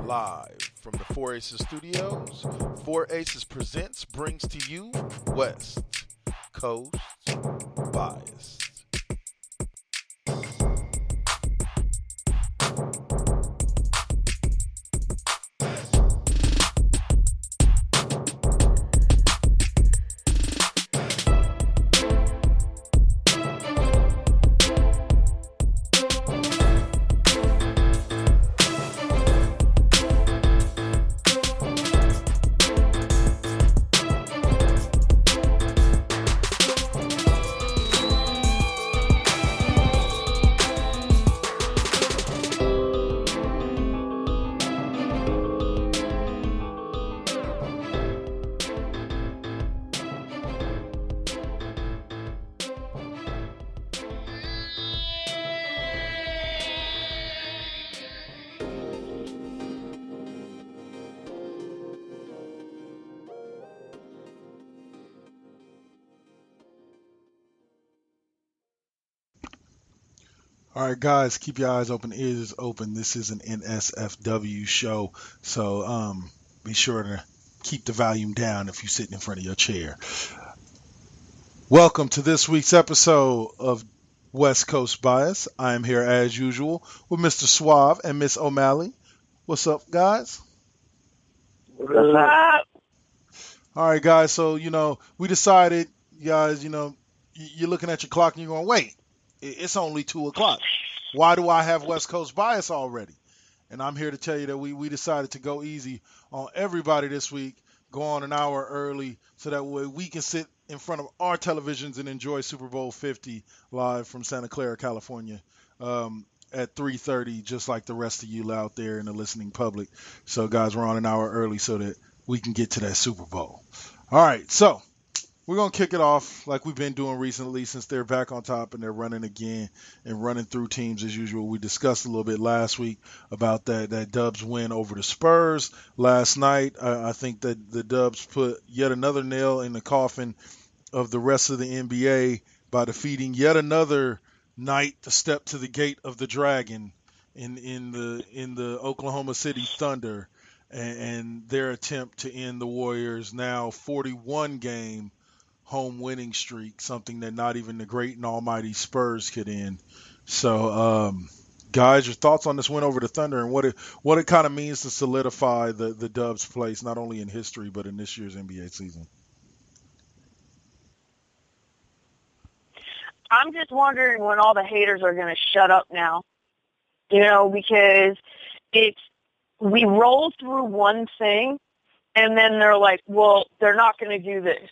Live from the 4 Aces Studios, 4 Aces Presents brings to you West Coast Bias. All right, guys, keep your eyes open, ears open. This is an NSFW show, so be sure to keep the volume down if you're sitting in front of your chair. Welcome to this week's episode of West Coast Bias. I am here as usual with Mr. Suave and Miss OMalley. What's up, guys? What's up? All right, guys. So we decided, guys. You're looking at your clock and you're going, wait. It's only 2:00. Why do I have West Coast Bias already? And I'm here to tell you that we decided to go easy on everybody this week, go on an hour early, so that way we can sit in front of our televisions and enjoy Super Bowl 50 live from Santa Clara, California, at 3:30, just like the rest of you out there in the listening public. So, guys, we're on an hour early so that we can get to that Super Bowl. All right, so we're going to kick it off like we've been doing recently since they're back on top and they're running again and running through teams as usual. We discussed a little bit last week about that Dubs win over the Spurs last night. I think that the Dubs put yet another nail in the coffin of the rest of the NBA by defeating yet another night to step to the gate of the Dragon in the Oklahoma City Thunder and their attempt to end the Warriors' now 41-game home winning streak, something that not even the great and almighty Spurs could end. So, guys, your thoughts on this win over the Thunder and what it kind of means to solidify the Dubs' place, not only in history, but in this year's NBA season? I'm just wondering when all the haters are going to shut up now, because we roll through one thing and then they're like, well, they're not going to do this.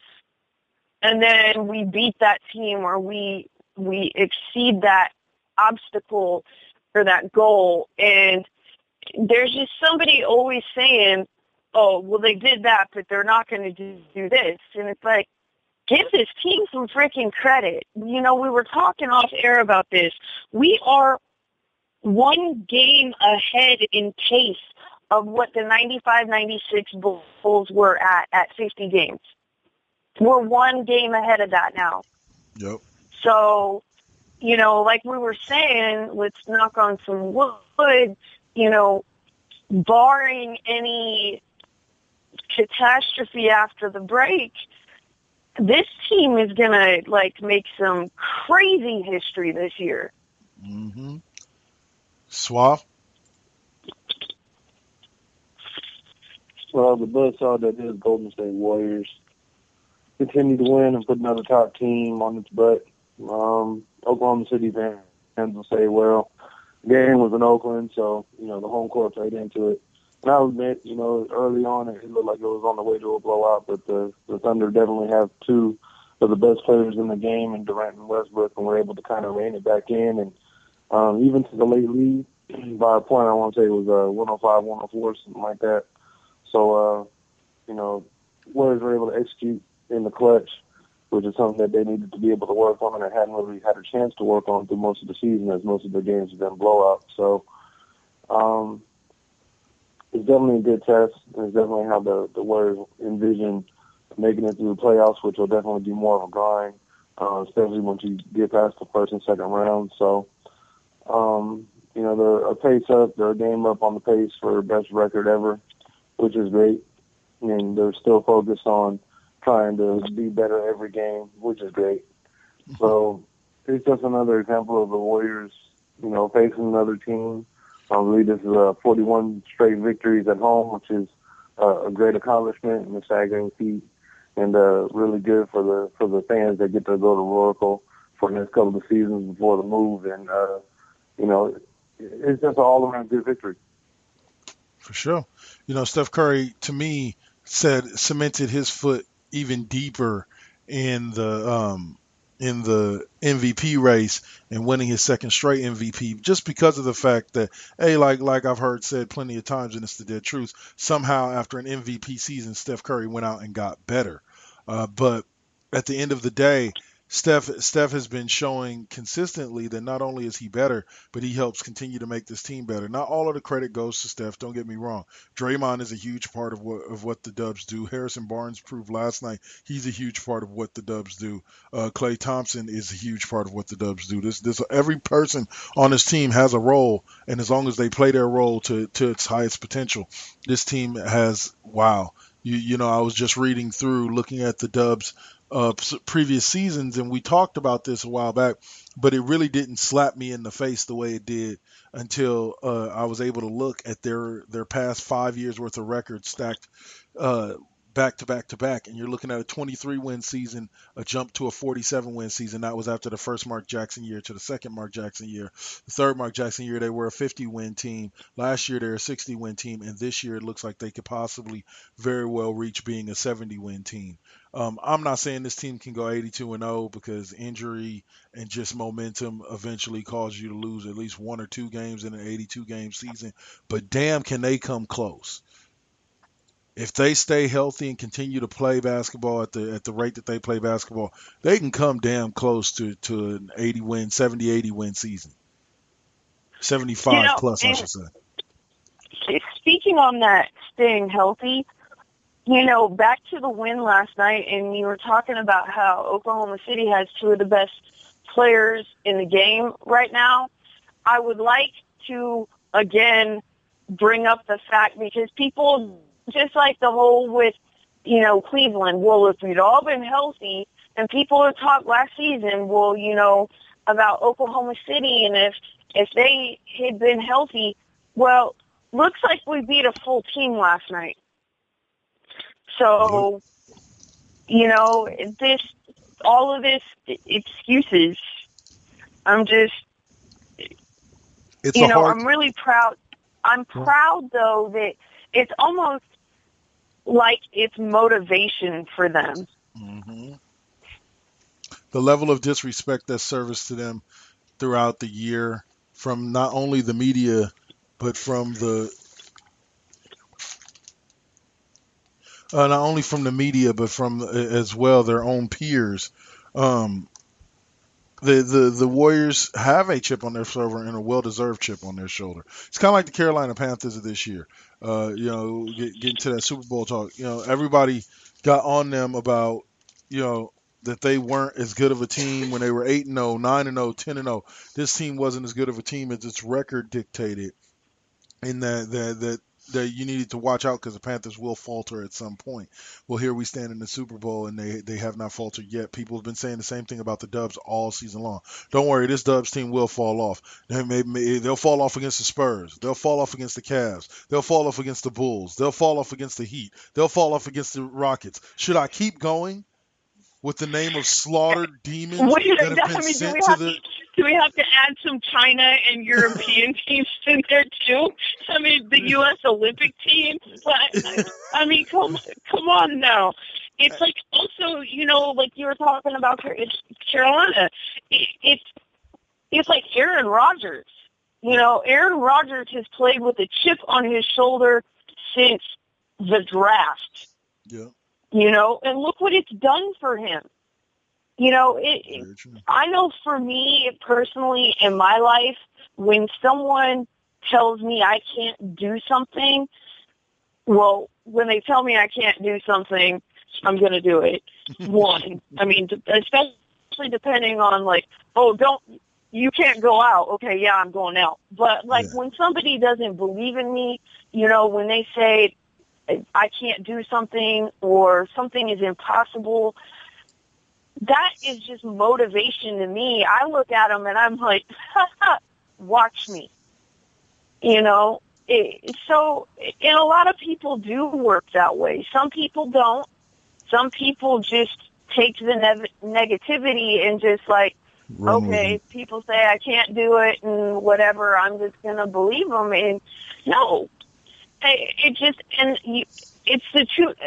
And then we beat that team or we exceed that obstacle or that goal. And there's just somebody always saying, oh, well, they did that, but they're not going to do this. And it's like, give this team some freaking credit. We were talking off air about this. We are one game ahead in pace of what the 95-96 Bulls were at 50 games. We're one game ahead of that now. Yep. So, like we were saying, let's knock on some wood, barring any catastrophe after the break, this team is going to, make some crazy history this year. Mm-hmm. Suave? Well, the buzzsaw that is Golden State Warriors continue to win and put another top team on its butt. Oklahoma City fans will say, well, the game was in Oakland, so, the home court played into it. And I'll admit, early on it looked like it was on the way to a blowout, but the Thunder definitely have two of the best players in the game in Durant and Westbrook, and were able to kind of rein it back in. And even to the late lead, by a point, I want to say it was 105-104, something like that. So, Warriors were able to execute in the clutch, which is something that they needed to be able to work on and hadn't really had a chance to work on through most of the season, as most of their games have been blowouts. So it's definitely a good test. It's definitely how the Warriors envision making it through the playoffs, which will definitely be more of a grind, especially once you get past the first and second round. So, You know, they're a pace up, they're a game up on the pace for best record ever, which is great. And they're still focused on trying to be better every game, which is great. So it's just another example of the Warriors, you know, facing another team. I believe this is 41 straight victories at home, which is a great accomplishment and a staggering feat, and really good for the fans that get to go to Oracle for the next couple of seasons before the move. And you know, it's just an all-around good victory. For sure. You know, Steph Curry, to me, cemented his foot even deeper in the MVP race and winning his second straight MVP just because of the fact that, hey, like I've heard said plenty of times, and it's the dead truth, somehow after an MVP season, Steph Curry went out and got better. But at the end of the day, Steph has been showing consistently that not only is he better, but he helps continue to make this team better. Not all of the credit goes to Steph. Don't get me wrong. Draymond is a huge part of what the Dubs do. Harrison Barnes proved last night he's a huge part of what the Dubs do. Klay Thompson is a huge part of what the Dubs do. This every person on this team has a role, and as long as they play their role to its highest potential, this team has wow. You know, I was just reading through, looking at the Dubs previous seasons, and we talked about this a while back, but it really didn't slap me in the face the way it did until I was able to look at their past 5 years worth of records stacked back to back to back, and you're looking at a 23 win season, a jump to a 47 win season. That was after the first Mark Jackson year to the second Mark Jackson year. The third Mark Jackson year, they were a 50 win team. Last year, they're a 60 win team, and this year it looks like they could possibly very well reach being a 70 win team. I'm not saying this team can go 82-0 because injury and just momentum eventually cause you to lose at least one or two games in an 82 game season, but damn, can they come close. If they stay healthy and continue to play basketball at the rate that they play basketball, they can come damn close to an 80 win season. 75 plus, I should say. Speaking on that, staying healthy, you know, back to the win last night, and you were talking about how Oklahoma City has two of the best players in the game right now. I would like to, again, bring up the fact, because people, just like the whole with, you know, Cleveland, well, if we'd all been healthy, and people had talked last season, well, you know, about Oklahoma City, and if they had been healthy, well, looks like we beat a full team last night. So, you know, all of this excuses, I'm just, you know, I'm really proud. I'm proud, though, that it's almost like it's motivation for them. Mm-hmm. The level of disrespect that's serviced to them throughout the year from not only the media, but from not only from the media, but from as well their own peers. The Warriors have a chip on their shoulder and a well-deserved chip on their shoulder. It's kind of like the Carolina Panthers of this year. You know, getting to that Super Bowl talk. You know, everybody got on them about, you know, that they weren't as good of a team when they were 8-0, 9-0, 10-0. This team wasn't as good of a team as its record dictated, and that you needed to watch out because the Panthers will falter at some point. Well, here we stand in the Super Bowl, and they have not faltered yet. People have been saying the same thing about the Dubs all season long. Don't worry, this Dubs team will fall off. They'll fall off against the Spurs. They'll fall off against the Cavs. They'll fall off against the Bulls. They'll fall off against the Heat. They'll fall off against the Rockets. Should I keep going with the name of slaughtered demons that have been sent to the... Do we have to add some China and European teams in there too? I mean, the U.S. Olympic team. I mean, come on now. It's like also, you know, like you were talking about Carolina. It's like Aaron Rodgers. You know, Aaron Rodgers has played with a chip on his shoulder since the draft. Yeah. You know, and look what it's done for him. You know, I know for me personally in my life, when someone tells me I can't do something, well, when they tell me I can't do something, I'm going to do it. One, I mean, especially depending on like, oh, you can't go out. Okay, yeah, I'm going out. But, like, Yeah. when somebody doesn't believe in me, when they say I can't do something or something is impossible, that is just motivation to me. I look at them and I'm like, watch me. So, and a lot of people do work that way. Some people don't. Some people just take the negativity and just like, Run with okay, it. people say I can't do it and whatever, I'm just going to believe them. And no, it's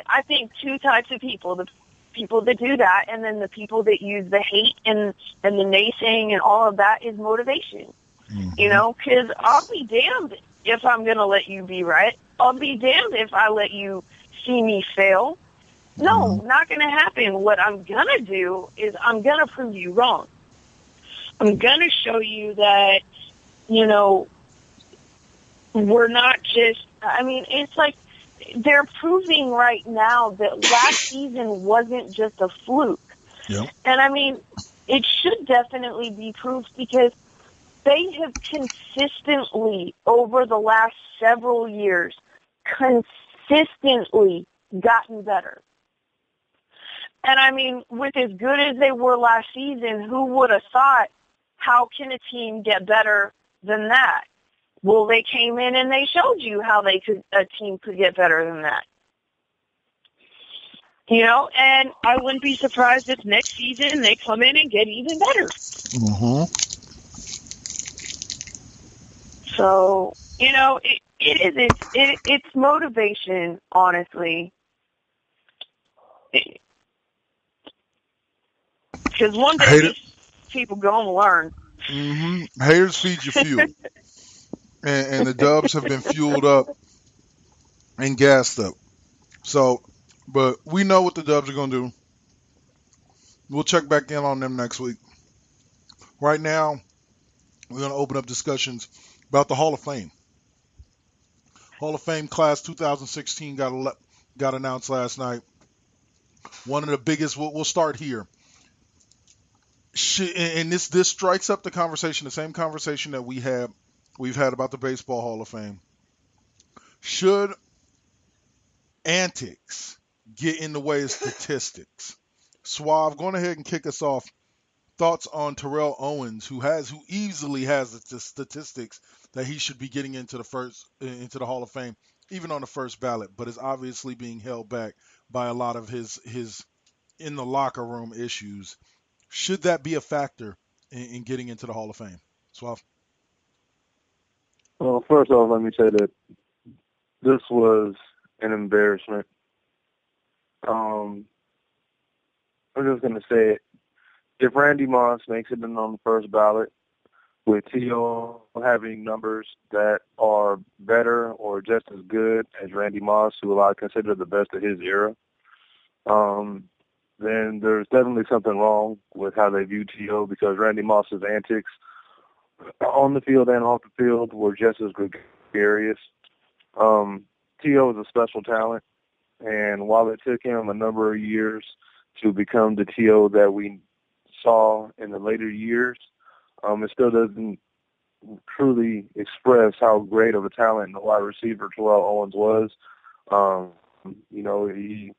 I think two types of people, the people that do that and then the people that use the hate and the naysaying and all of that is motivation. Mm-hmm. Because I'll be damned if I'm going to let you be right. I'll be damned if I let you see me fail. No, not going to happen. What I'm going to do is I'm going to prove you wrong. I'm going to show you that, we're not just, it's like they're proving right now that last season wasn't just a fluke. Yep. And it should definitely be proved because they have consistently, over the last several years, consistently gotten better. And with as good as they were last season, who would have thought, how can a team get better than that? Well, they came in and they showed you how a team could get better than that. And I wouldn't be surprised if next season they come in and get even better. Mm-hmm. So, it's motivation, honestly. Because one day Hater. these people go and learn. Mm-hmm. Haters feed you fuel, and the Dubs have been fueled up and gassed up. So, but we know what the Dubs are gonna do. We'll check back in on them next week. Right now, we're gonna open up discussions about the Hall of Fame. Hall of Fame class 2016 got announced last night. One of the biggest. We'll start here. And this strikes up the conversation, the same conversation that we've had about the Baseball Hall of Fame. Should antics get in the way of statistics? Suave, going ahead and kick us off. Thoughts on Terrell Owens, who easily has the statistics that he should be getting into the Hall of Fame, even on the first ballot, but is obviously being held back by a lot of his in the locker room issues. Should that be a factor in getting into the Hall of Fame? Suave. Well, first off, let me say that this was an embarrassment. I'm just going to say it. If Randy Moss makes it in on the first ballot, with T.O. having numbers that are better or just as good as Randy Moss, who I consider the best of his era, then there's definitely something wrong with how they view T.O. because Randy Moss's antics on the field and off the field were just as gregarious. T.O. is a special talent, and while it took him a number of years to become the T.O. that we saw in the later years, it still doesn't truly express how great of a talent the wide receiver Terrell Owens was. He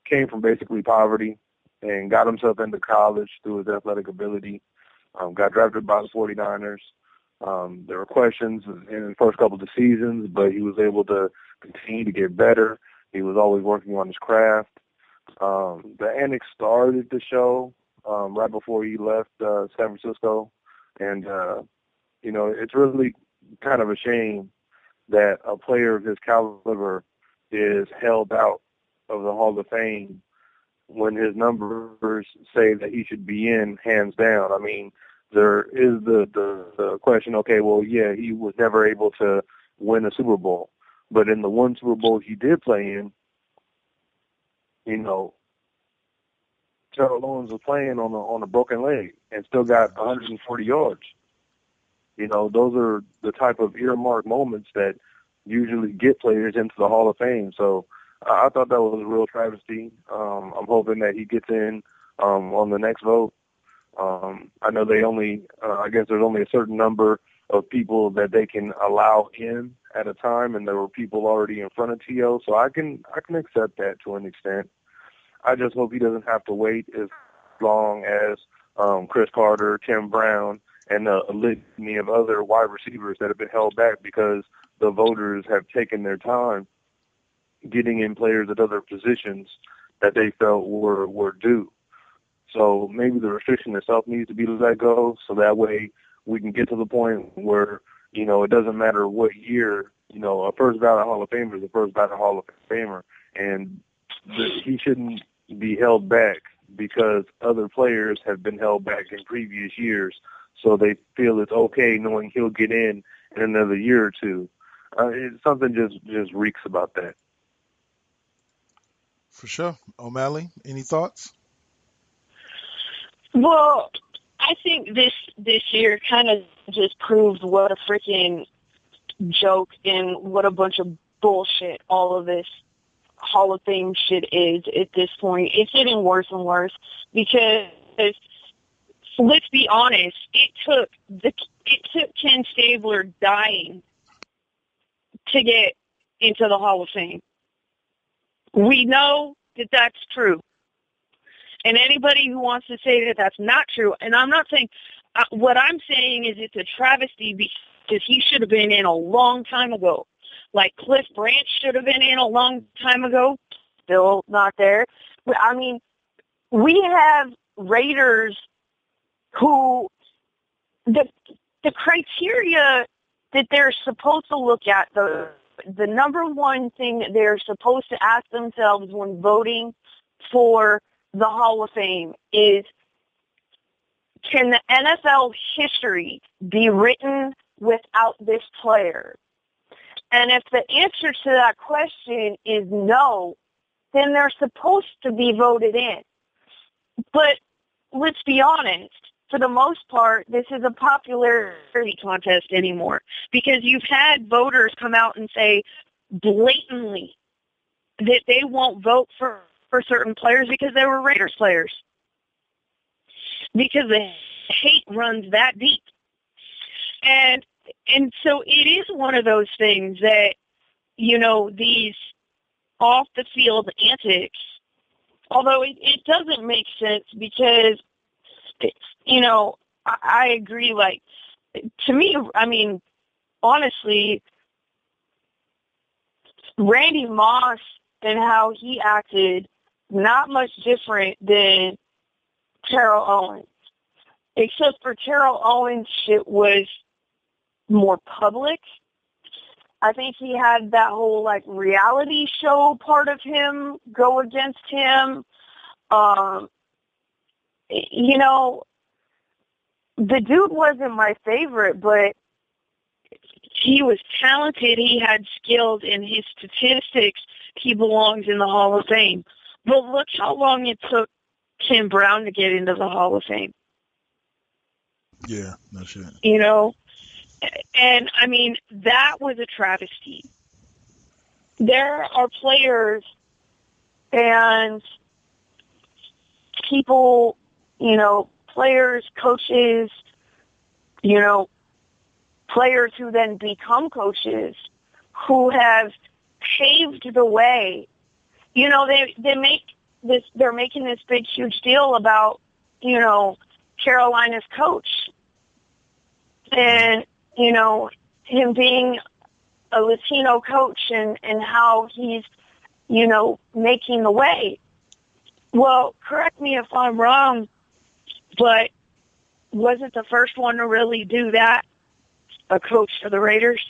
came from basically poverty and got himself into college through his athletic ability, got drafted by the 49ers. There were questions in the first couple of seasons, but he was able to continue to get better. He was always working on his craft. The annex started the show right before he left San Francisco. And, it's really kind of a shame that a player of his caliber is held out of the Hall of Fame when his numbers say that he should be in hands down. I mean, there is the question, okay, well, yeah, he was never able to win a Super Bowl. But in the one Super Bowl he did play in, Terrell Owens was playing on a broken leg and still got 140 yards. Those are the type of earmark moments that usually get players into the Hall of Fame. So I thought that was a real travesty. I'm hoping that he gets in on the next vote. I know they only, I guess there's only a certain number of people that they can allow in at a time, and there were people already in front of T.O., so I can accept that to an extent. I just hope he doesn't have to wait as long as Chris Carter, Tim Brown, and a litany of other wide receivers that have been held back because the voters have taken their time getting in players at other positions that they felt were due. So maybe the restriction itself needs to be let go, so that way we can get to the point where, it doesn't matter what year, a first ballot Hall of Famer is a first ballot Hall of Famer, and he shouldn't be held back because other players have been held back in previous years, so they feel it's okay knowing he'll get in another year or two. Something just reeks about that. For sure. OMalley, any thoughts? Well, I think this year kind of just proves what a freaking joke and what a bunch of bullshit all of this Hall of Fame shit is at this point. It's getting worse and worse because, let's be honest, it took Ken Stabler dying to get into the Hall of Fame. We know that that's true. And anybody who wants to say that that's not true, and I'm not saying, what I'm saying is it's a travesty because he should have been in a long time ago. Like Cliff Branch should have been in a long time ago, still not there. I mean, we have Raiders who, the criteria that they're supposed to look at, the number one thing that they're supposed to ask themselves when voting for the Hall of Fame is, can the NFL history be written without this player? And if the answer to that question is no, then they're supposed to be voted in. But let's be honest, for the most part, this is a popularity contest anymore because you've had voters come out and say blatantly that they won't vote for certain players because they were Raiders players. Because the hate runs that deep. And so it is one of those things that, these off-the-field antics, although it doesn't make sense because, I agree, like, to me, I mean, honestly, Randy Moss and how he acted, not much different than Terrell Owens. Except for Terrell Owens' shit was more public. I think he had that whole, like, reality show part of him go against him. The dude wasn't my favorite, but he was talented. He had skills in his statistics. He belongs in the Hall of Fame. But look how long it took Tim Brown to get into the Hall of Fame. Yeah, no shit. And I mean, that was a travesty. There are players and people, players, coaches, players who then become coaches who have paved the way. They make this, they're making this big, huge deal about, Carolina's coach and, him being a Latino coach and how he's, making the way. Well, correct me if I'm wrong, but wasn't the first one to really do that a coach for the Raiders?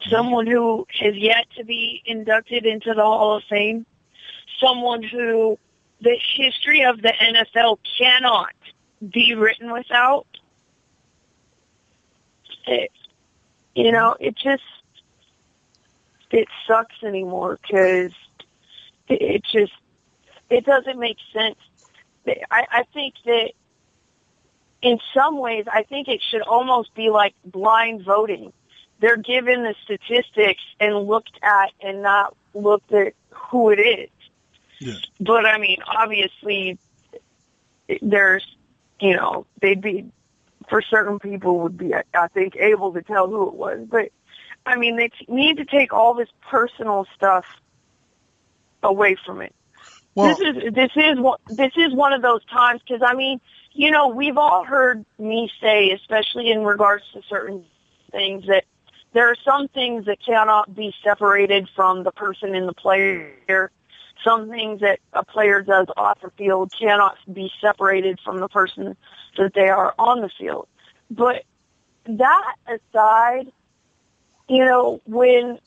Someone who has yet to be inducted into the Hall of Fame. Someone who the history of the NFL cannot be written without. It sucks anymore because it doesn't make sense. I think that in some ways, I think it should almost be like blind voting. They're given the statistics and looked at and not looked at who it is. Yeah. But I mean, obviously, there's, they'd be, for certain people would be, I think, able to tell who it was. But, I mean, they need to take all this personal stuff away from it. Well, This is one of those times, because, I mean, we've all heard me say, especially in regards to certain things, that there are some things that cannot be separated from the person and the player. Some things that a player does off the field cannot be separated from the person that they are on the field. But that aside, when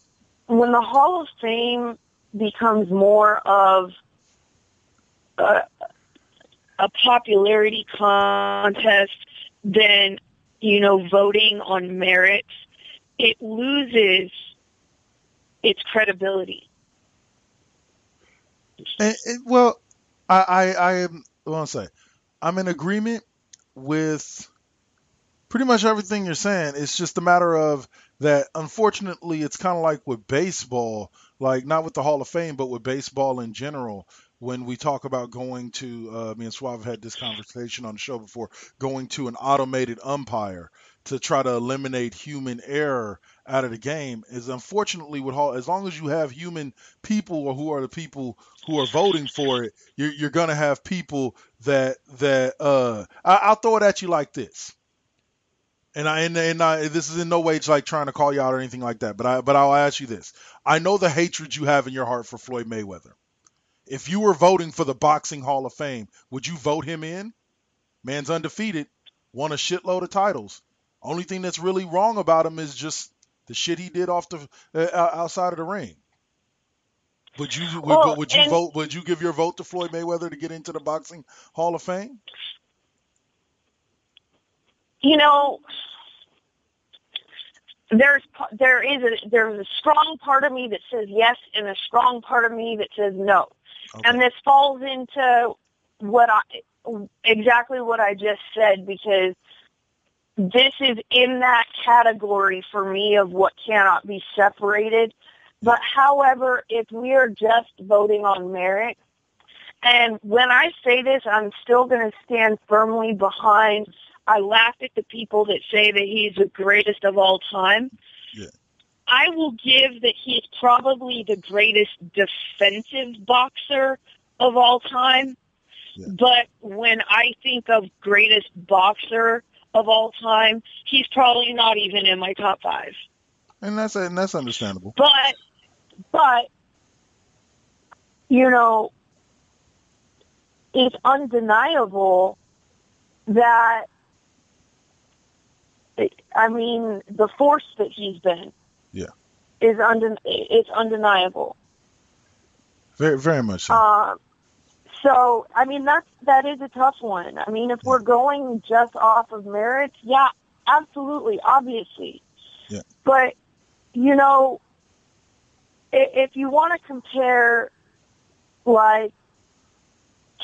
the Hall of Fame becomes more of a popularity contest than, voting on merits, it loses its credibility. Well, I want to say I'm in agreement with pretty much everything you're saying. It's just a matter of that, unfortunately, it's kind of like with baseball, like not with the Hall of Fame, but with baseball in general. When we talk about going to, me and Suave had this conversation on the show before, going to an automated umpire to try to eliminate human error out of the game, is unfortunately with Hall, as long as you have human people, or who are the people who are voting for it, you're gonna have people I'll throw it at you like this. And this is in no way like trying to call you out or anything like that, but I'll ask you this. I know the hatred you have in your heart for Floyd Mayweather. If you were voting for the Boxing Hall of Fame, would you vote him in? Man's undefeated, won a shitload of titles. Only thing that's really wrong about him is just the shit he did off the outside of the ring. Would you vote? Would you give your vote to Floyd Mayweather to get into the Boxing Hall of Fame? There's a strong part of me that says yes, and a strong part of me that says no. Okay. And this falls into exactly what I just said, because this is in that category for me of what cannot be separated. But however, if we are just voting on merit, and when I say this, I'm still going to stand firmly behind. I laugh at the people that say that he's the greatest of all time. Yeah. I will give that he's probably the greatest defensive boxer of all time. Yeah. But when I think of greatest boxer of all time, he's probably not even in my top 5. And that's understandable. But it's undeniable that, I mean, the force that he's been, it's undeniable. Very, very much so. So, I mean, that is a tough one. I mean, if we're going just off of merits, yeah, absolutely, obviously. Yeah. But, if you want to compare, like,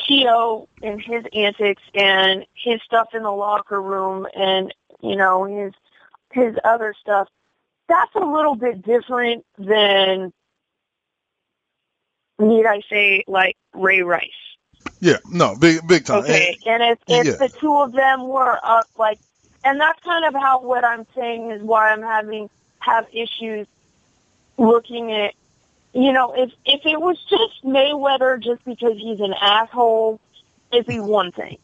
Tio and his antics and his stuff in the locker room and, his other stuff, that's a little bit different than, need I say, like Ray Rice. Yeah, no, big time. Okay, and if the two of them were up, like, and that's kind of what I'm saying is why I'm have issues looking at, if it was just Mayweather just because he's an asshole, it'd be one thing.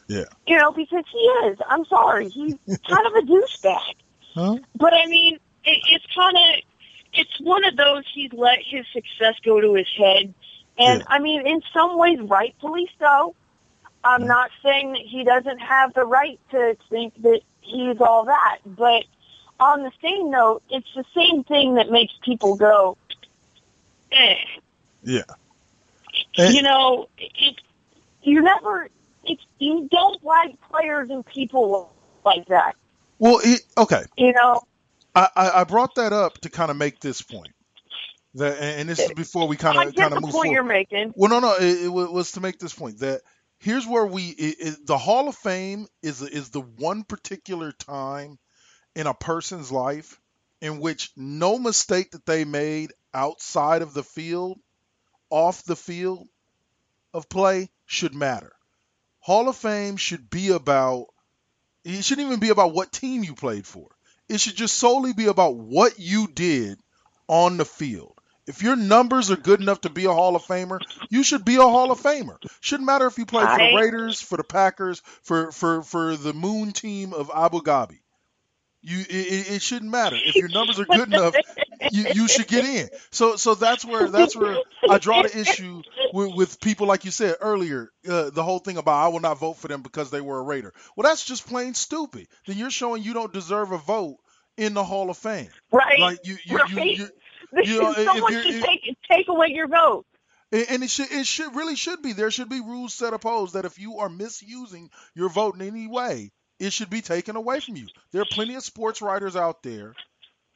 Yeah. Because he is. I'm sorry. He's kind of a douchebag. Huh? But, I mean, it's one of those he's let his success go to his head. And, I mean, in some ways, rightfully so. I'm not saying that he doesn't have the right to think that he's all that. But on the same note, it's the same thing that makes people go, eh. Yeah. You don't like players and people like that. Well, okay. I brought that up to kind of make this point. And this is before we kind of move forward. Point you're making. Well, no, it was to make this point that here's where the Hall of Fame is the one particular time in a person's life in which no mistake that they made outside of the field, off the field of play, should matter. Hall of Fame should be about. It shouldn't even be about what team you played for. It should just solely be about what you did on the field. If your numbers are good enough to be a Hall of Famer, you should be a Hall of Famer. Shouldn't matter if you played for the I Raiders, for the Packers, for the Moon team of Abu Dhabi. It shouldn't matter. If your numbers are good enough, you should get in. So that's where I draw the issue with people like you said earlier. The whole thing about I will not vote for them because they were a Raider. Well, that's just plain stupid. Then you're showing you don't deserve a vote in the Hall of Fame. right, Like right. you know Someone if should you're take away your vote. and it should be there should be rules set opposed that if you are misusing your vote in any way, it should be taken away from you. There are plenty of sports writers out there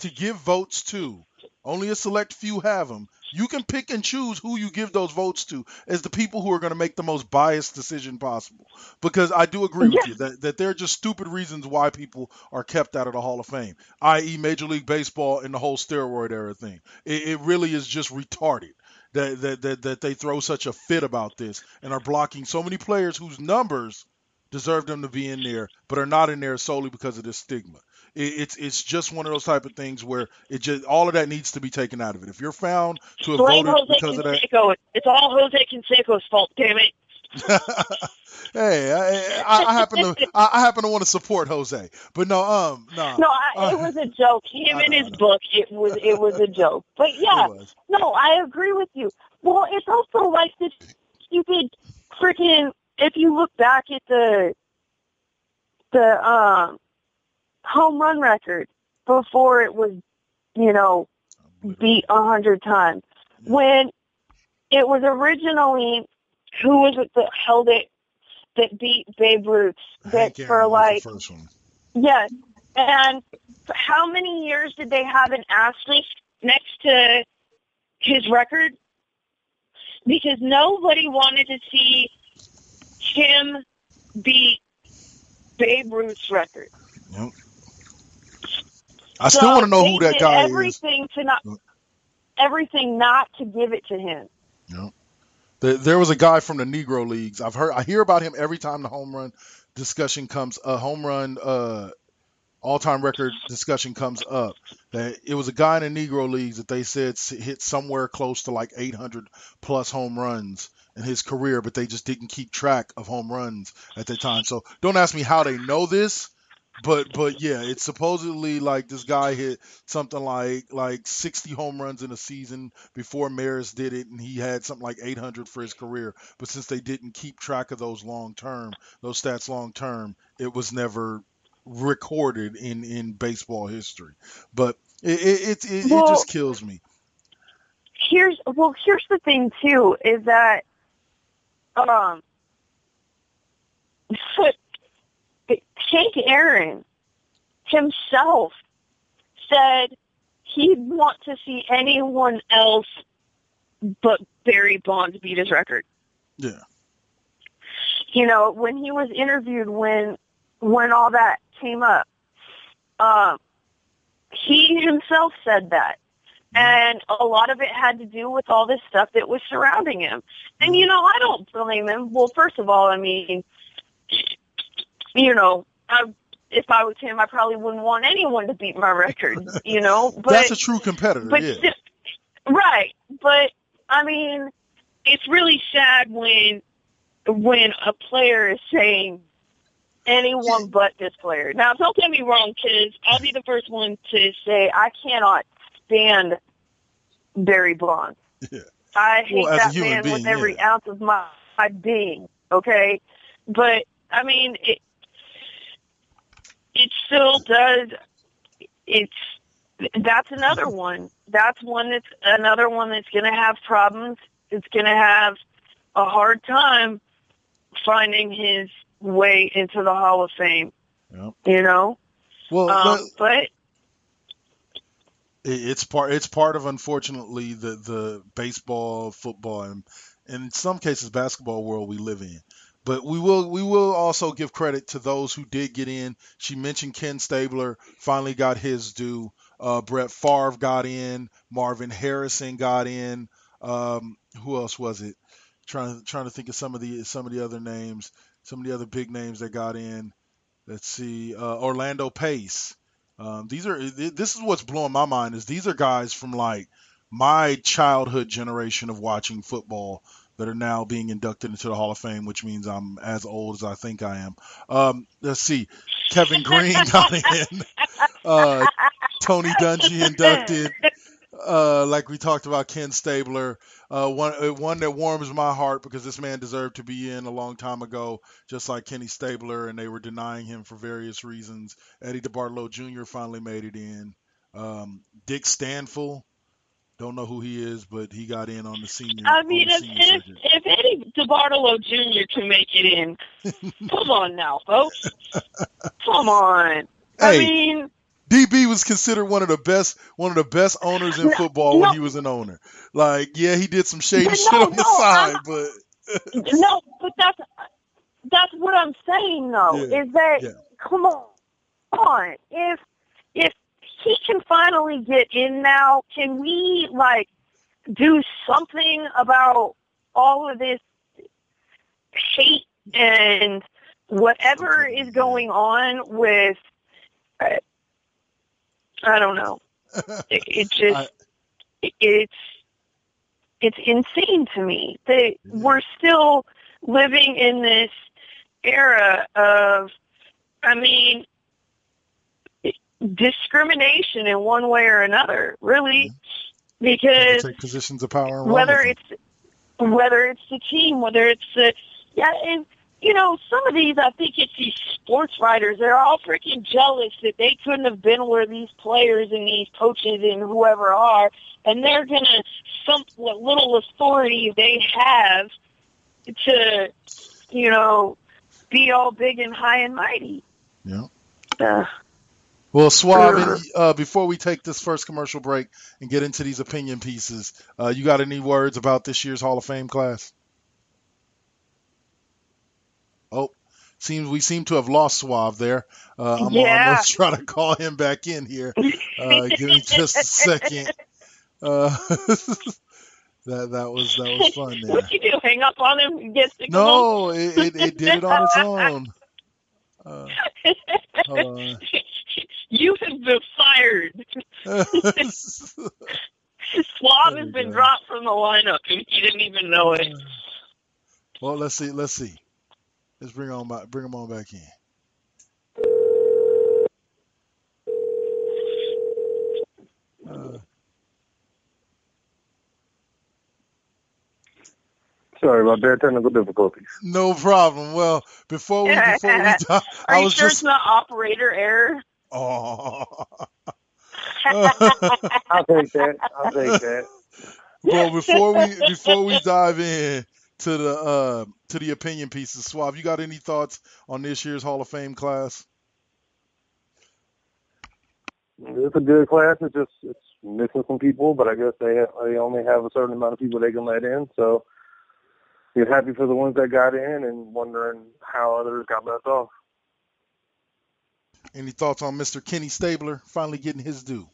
to give votes to. Only a select few have them. You can pick and choose who you give those votes to as the people who are going to make the most biased decision possible. Because I do agree with Yeah. you that there are just stupid reasons why people are kept out of the Hall of Fame, i.e., Major League Baseball and the whole steroid era thing. It really is just retarded that they throw such a fit about this and are blocking so many players whose numbers deserve them to be in there, but are not in there solely because of this stigma. It's just one of those type of things where it just all of that needs to be taken out of it. If you're found to have Blame voted Jose because of that, Canseco. It's all Jose Canseco's fault. Damn it. hey, I happen to want to support Jose, but no, No, it was a joke. Him I and know, his I know. book, it was a joke. But yeah, It was. no, I agree with you. Well, it's also like this stupid freaking. If you look back at the home run record before it was, beat 100 times, when it was originally who was it that held it that beat Babe Ruth Hank that for Aaron was like the first one. yes, and for how many years did they have an asterisk next to his record? Because nobody wanted to see him beat Babe Ruth's record. Yep. I still want to know they who that did guy is. everything not to give it to him. Yep. There was a guy from the Negro Leagues. I hear about him every time the home run discussion comes. Home run all-time record discussion comes up. That it was a guy in the Negro Leagues that they said hit somewhere close to like 800 plus home runs in his career, but they just didn't keep track of home runs at the time. So don't ask me how they know this, but yeah, it's supposedly like this guy hit something like 60 home runs in a season before Maris did it, and he had something like 800 for his career. But since they didn't keep track of those stats long term, it was never recorded in baseball history. But it just kills me. Here's the thing too, is that Hank Aaron himself said he'd want to see anyone else but Barry Bonds beat his record. Yeah. When he was interviewed when all that came up, he himself said that. And a lot of it had to do with all this stuff that was surrounding him. And, I don't blame him. Well, first of all, I mean, if I was him, I probably wouldn't want anyone to beat my record, But that's a true competitor, yeah. Still, right. But, I mean, it's really sad when a player is saying anyone but this player. Now, don't get me wrong, because I'll be the first one to say I cannot stand Barry Bonds. Yeah. I hate that man being, with every ounce of my being, okay? But, I mean, it still does. That's another one. That's another one that's going to have problems. It's going to have a hard time finding his way into the Hall of Fame. Yep. Well, but it's part of, unfortunately, the baseball, football, and in some cases basketball world we live in. But we will also give credit to those who did get in. She mentioned Ken Stabler finally got his due. Brett Favre got in. Marvin Harrison got in. Who else was it? Trying to think of some of the other names. some of the other big names that got in. Let's see, Orlando Pace. This is what's blowing my mind is these are guys from like my childhood generation of watching football that are now being inducted into the Hall of Fame, which means I'm as old as I think I am. Let's see, Kevin Green got in, Tony Dungy inducted. Like we talked about, Ken Stabler, one that warms my heart because this man deserved to be in a long time ago, just like Kenny Stabler, and they were denying him for various reasons. Eddie DeBartolo Jr. finally made it in. Dick Stanfill, don't know who he is, but he got in on the senior. I mean, senior if Eddie DeBartolo Jr. can make it in, come on now, folks. Come on. Hey. I mean, DB was considered one of the best owners in football when he was an owner. Like, yeah, he did some shady shit on the side, but no, but that's what I'm saying though. Yeah, is that yeah. Come on, if he can finally get in now, can we like do something about all of this hate and whatever is going on with? I don't know. It's insane to me that we're still living in this era of, I mean, discrimination in one way or another, really, because take positions of power and whether it's the team, whether it's the and you know, some of these, I think it's these sports writers, they're all freaking jealous that they couldn't have been where these players and these coaches and whoever are, and they're going to, what little authority they have to, you know, be all big and high and mighty. Yeah. Well, Suave, before we take this first commercial break and get into these opinion pieces, you got any words about this year's Hall of Fame class? Oh, we seem to have lost Suave there. I'm almost trying to call him back in here. Give me just a second. That was fun there. What you do? Hang up on him? No, it did it on its own. Hold on. You have been fired. Suave has been dropped from the lineup, and he didn't even know it. Well, let's see. Let's bring him on back in. Sorry about that, technical difficulties. No problem. Well, before we dive, Are you sure it's not operator error? Oh. I'll take that. Well, before we dive in to the opinion pieces, Suave, you got any thoughts on this year's Hall of Fame class? It's a good class. It's missing some people, but I guess they only have a certain amount of people they can let in. So you're happy for the ones that got in and wondering how others got left off. Any thoughts on Mr. Kenny Stabler finally getting his due?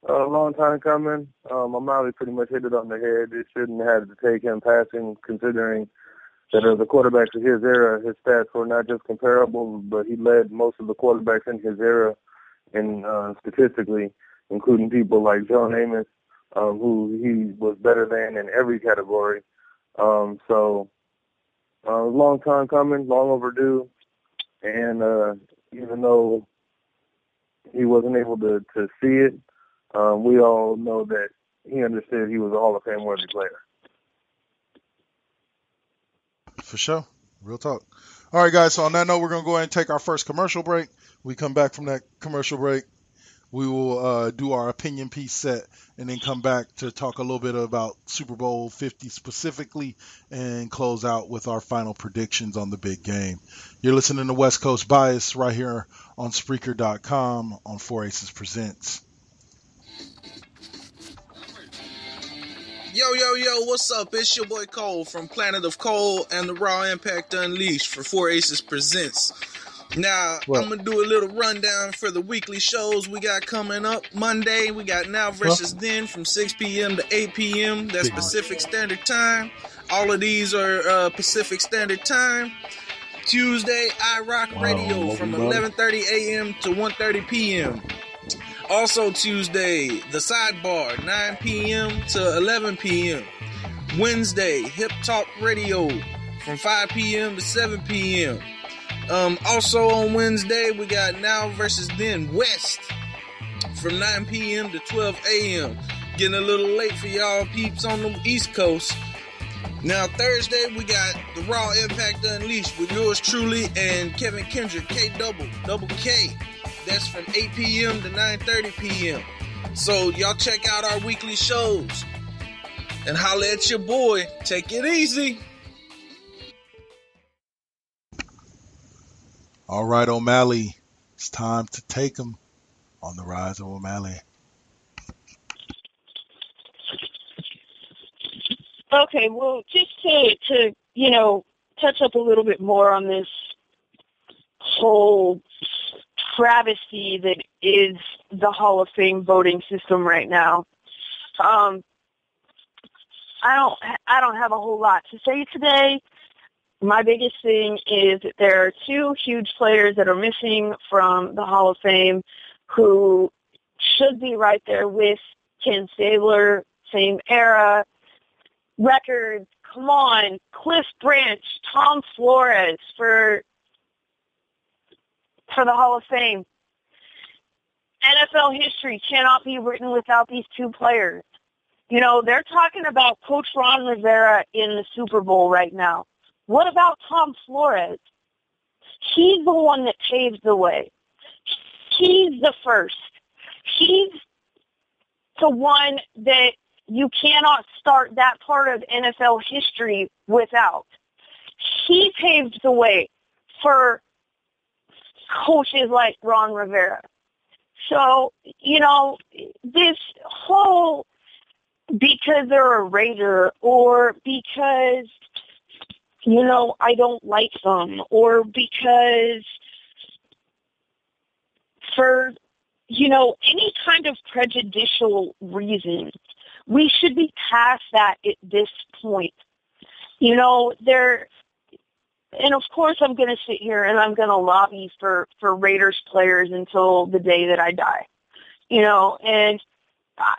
A long time coming. OMalley pretty much hit it on the head. It shouldn't have to take him passing, considering that as a quarterback of his era, his stats were not just comparable, but he led most of the quarterbacks in his era, and statistically, including people like Joe Namath, who he was better than in every category. So long time coming, long overdue. And even though he wasn't able to see it, we all know that he understood he was a Hall of Fame worthy player. For sure. Real talk. All right, guys. So on that note, we're going to go ahead and take our first commercial break. We come back from that commercial break. We will do our opinion piece set and then come back to talk a little bit about Super Bowl 50 specifically and close out with our final predictions on the big game. You're listening to West Coast Bias right here on Spreaker.com on 4 Aces Presents. Yo, what's up? It's your boy Cole from Planet of Cole and the Raw Impact Unleashed for 4 Aces Presents. Now, I'm going to do a little rundown for the weekly shows we got coming up. Monday, we got Now versus Then from 6 p.m. to 8 p.m. That's Pacific Standard Time. All of these are Pacific Standard Time. Tuesday, iRock Radio from 11:30 a.m. to 1:30 p.m. Also Tuesday, The Sidebar, 9 p.m. to 11 p.m. Wednesday, Hip Talk Radio from 5 p.m. to 7 p.m. Also on Wednesday, we got Now versus Then West from 9 p.m. to 12 a.m. Getting a little late for y'all peeps on the East Coast. Now Thursday, we got the Raw Impact Unleashed with yours truly and Kevin Kendrick, Double K. That's from 8 p.m. to 9:30 p.m. So y'all check out our weekly shows and holla at your boy. Take it easy. All right, OMalley, it's time to take them on the rise of OMalley. Okay, well, just to touch up a little bit more on this whole travesty that is the Hall of Fame voting system right now. I don't have a whole lot to say today. My biggest thing is that there are two huge players that are missing from the Hall of Fame who should be right there with Ken Stabler, same era, records. Come on, Cliff Branch, Tom Flores for the Hall of Fame. NFL history cannot be written without these two players. They're talking about Coach Ron Rivera in the Super Bowl right now. What about Tom Flores? He's the one that paved the way. He's the first. He's the one that you cannot start that part of NFL history without. He paved the way for coaches like Ron Rivera. So, this whole because they're a Raider or because, I don't like them or because for, any kind of prejudicial reason, we should be past that at this point. And of course I'm going to sit here and I'm going to lobby for Raiders players until the day that I die. And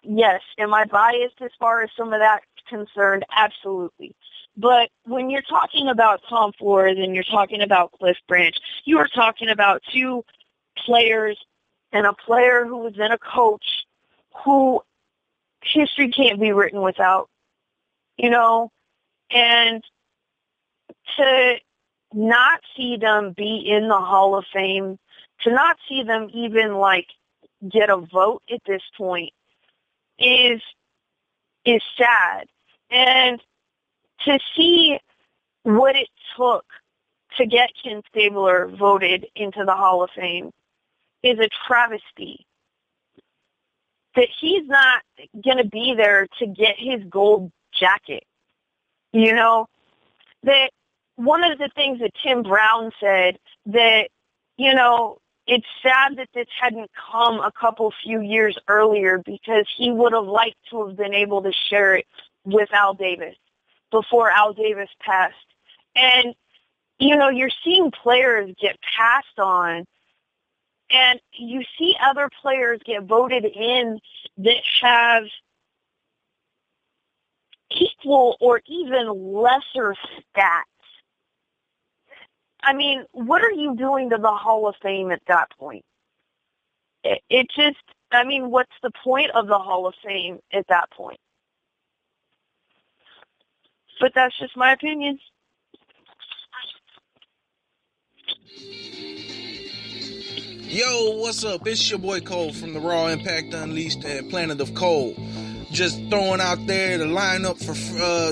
yes, am I biased as far as some of that's concerned? Absolutely. But when you're talking about Tom Flores and you're talking about Cliff Branch, you are talking about two players and a player who was then a coach who history can't be written without, and to not see them be in the Hall of Fame, to not see them even get a vote at this point is sad. And to see what it took to get Ken Stabler voted into the Hall of Fame is a travesty. That he's not going to be there to get his gold jacket. That one of the things that Tim Brown said that, it's sad that this hadn't come a few years earlier because he would have liked to have been able to share it with Al Davis before Al Davis passed. And, you're seeing players get passed on and you see other players get voted in that have equal or even lesser stats. I mean, what are you doing to the Hall of Fame at that point? What's the point of the Hall of Fame at that point? But that's just my opinion. Yo, what's up? It's your boy Cole from the Raw Impact Unleashed and Planet of Cole. Just throwing out there the lineup for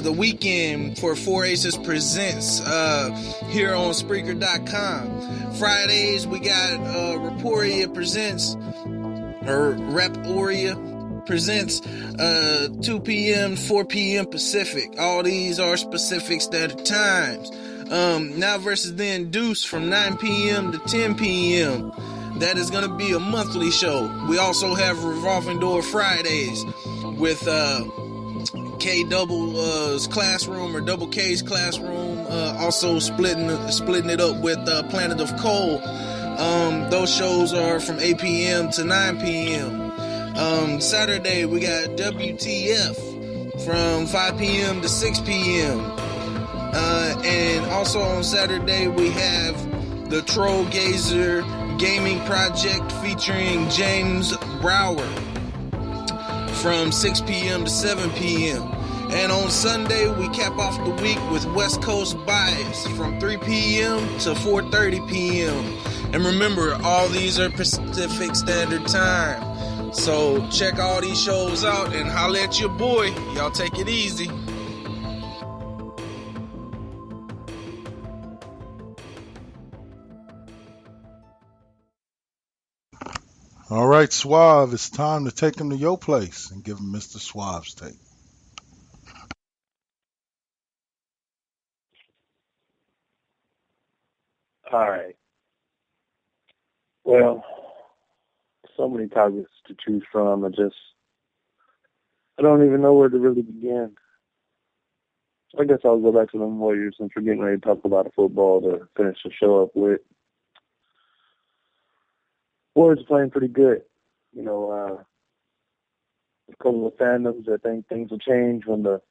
the weekend for Four Aces Presents here on Spreaker.com. Fridays, we got Raporia Presents, or Raporia Presents, 2 p.m., 4 p.m. Pacific. All these are Pacific Standard Times. Now versus Then Deuce from 9 p.m. to 10 p.m. That is going to be a monthly show. We also have Revolving Door Fridays with K Double's classroom or Double K's classroom. Also splitting it up with Planet of Coal. Those shows are from 8 p.m. to 9 p.m. Saturday we got WTF from 5 p.m. to 6 p.m. And also on Saturday we have the Troll Gazer Gaming Project featuring James Brower from 6 p.m. to 7 p.m. And on Sunday, we cap off the week with West Coast Bias from 3 p.m. to 4:30 p.m. And remember, all these are Pacific Standard Time. So check all these shows out and holla at your boy. Y'all take it easy. All right, Suave, it's time to take him to your place and give him Mr. Suave's take. All right. Well, so many topics to choose from. I don't even know where to really begin. I guess I'll go back to the Warriors since we're getting ready to talk about football to finish the show up with. Warriors are playing pretty good. You know, a couple of fandoms that think things will change when the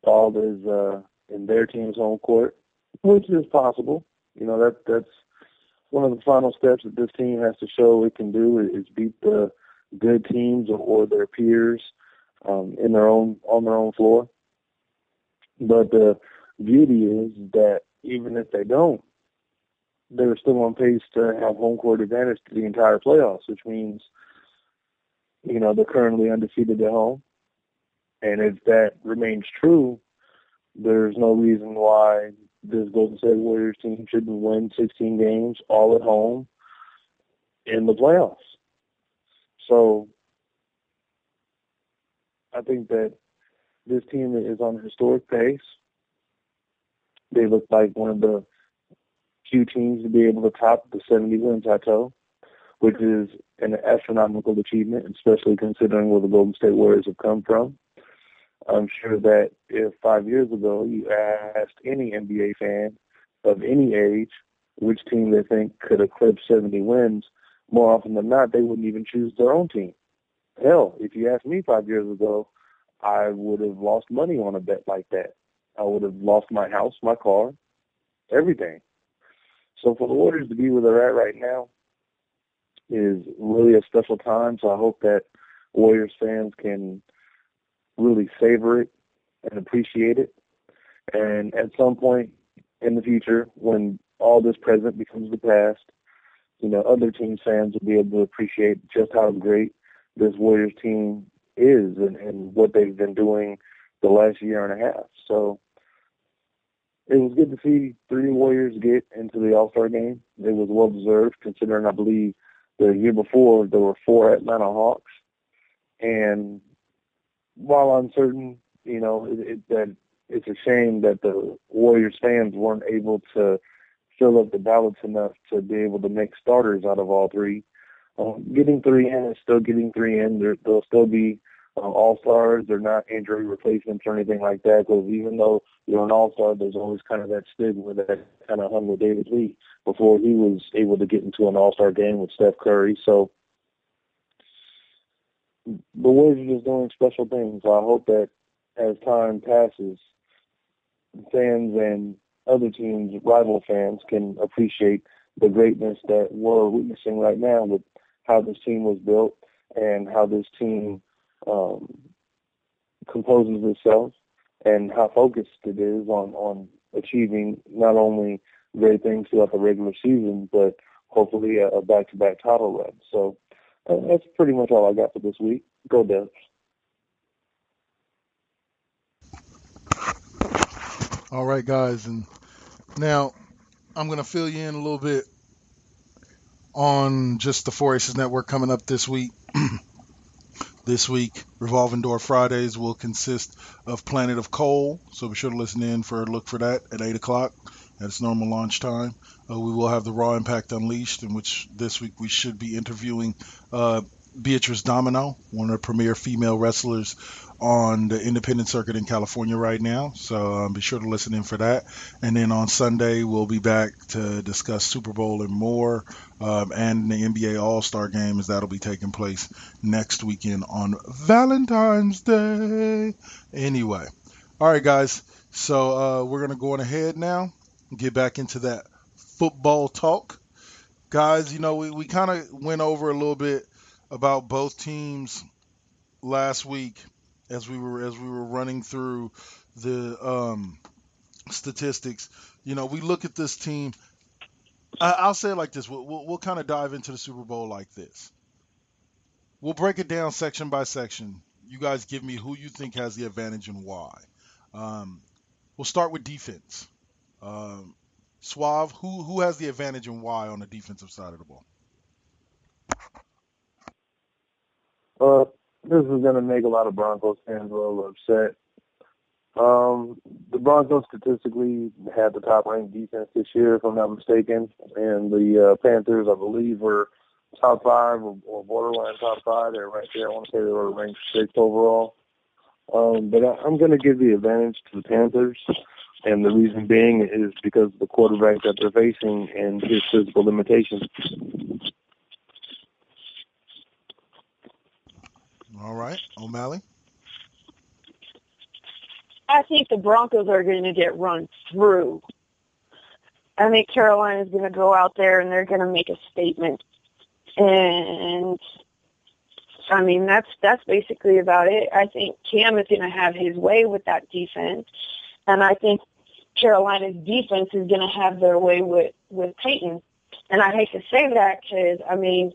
ball is in their team's home court, which is possible. You know, that's one of the final steps that this team has to show it can do is beat the good teams or their peers on their own floor. But the beauty is that even if they don't, they're still on pace to have home court advantage to the entire playoffs, which means, you know, they're currently undefeated at home. And if that remains true, there's no reason why this Golden State Warriors team shouldn't win 16 games all at home in the playoffs. So I think that this team is on a historic pace. They look like one of the few teams to be able to top the 70-win plateau, which is an astronomical achievement, especially considering where the Golden State Warriors have come from. I'm sure that if 5 years ago you asked any NBA fan of any age which team they think could eclipse 70 wins, more often than not, they wouldn't even choose their own team. Hell, if you asked me 5 years ago, I would have lost money on a bet like that. I would have lost my house, my car, everything. So for the Warriors to be where they're at right now is really a special time. So I hope that Warriors fans can really savor it and appreciate it. And at some point in the future, when all this present becomes the past, you know, other teams' fans will be able to appreciate just how great this Warriors team is and what they've been doing the last year and a half. So it was good to see 3 Warriors get into the All-Star game. It was well-deserved, considering I believe the year before there were 4 Atlanta Hawks. And while uncertain, you know, that it's a shame that the Warriors fans weren't able to fill up the ballots enough to be able to make starters out of all 3. Getting 3 in is still getting 3 in. They'll still be all-stars. They're not injury replacements or anything like that, because even though you're an all-star, there's always kind of that stigma that kind of hung with David Lee before he was able to get into an all-star game with Steph Curry. So the Warriors are just doing special things. So I hope that as time passes, fans and other teams, rival fans, can appreciate the greatness that we're witnessing right now with how this team was built and how this team composes itself and how focused it is on achieving not only great things throughout the regular season, but hopefully a back-to-back title run. So that's pretty much all I got for this week. Go Devs. All right, guys, and now I'm going to fill you in a little bit on just the 4 Aces Network coming up this week. This week, Revolving Door Fridays will consist of Planet of Coal, so be sure to listen in for a look for that at 8 o'clock at its normal launch time. We will have the Raw Impact Unleashed, in which this week we should be interviewing Beatrice Domino, one of the premier female wrestlers on the independent circuit in California right now. So be sure to listen in for that. And then on Sunday, we'll be back to discuss Super Bowl and more, and the NBA All-Star Game, as that'll be taking place next weekend on Valentine's Day. Anyway, all right, guys. So we're going to go on ahead now and get back into that football talk. Guys, we kind of went over a little bit about both teams last week as we were running through the statistics. We look at this team. I'll say it like this: we'll kind of dive into the Super Bowl like this. We'll break it down section by section. You guys give me who you think has the advantage and why. We'll start with defense. Suave, who has the advantage and why on the defensive side of the ball? This is going to make a lot of Broncos fans a little upset. The Broncos statistically had the top-ranked defense this year, if I'm not mistaken, and the Panthers, I believe, were top 5 or borderline top 5. They're right there. I want to say they were ranked 6th overall. But I'm going to give the advantage to the Panthers, and the reason being is because of the quarterback that they're facing and his physical limitations. All right, OMalley. I think the Broncos are going to get run through. I think Carolina's going to go out there and they're going to make a statement. And, I mean, that's basically about it. I think Cam is going to have his way with that defense. And I think Carolina's defense is going to have their way with Peyton. And I hate to say that because, I mean,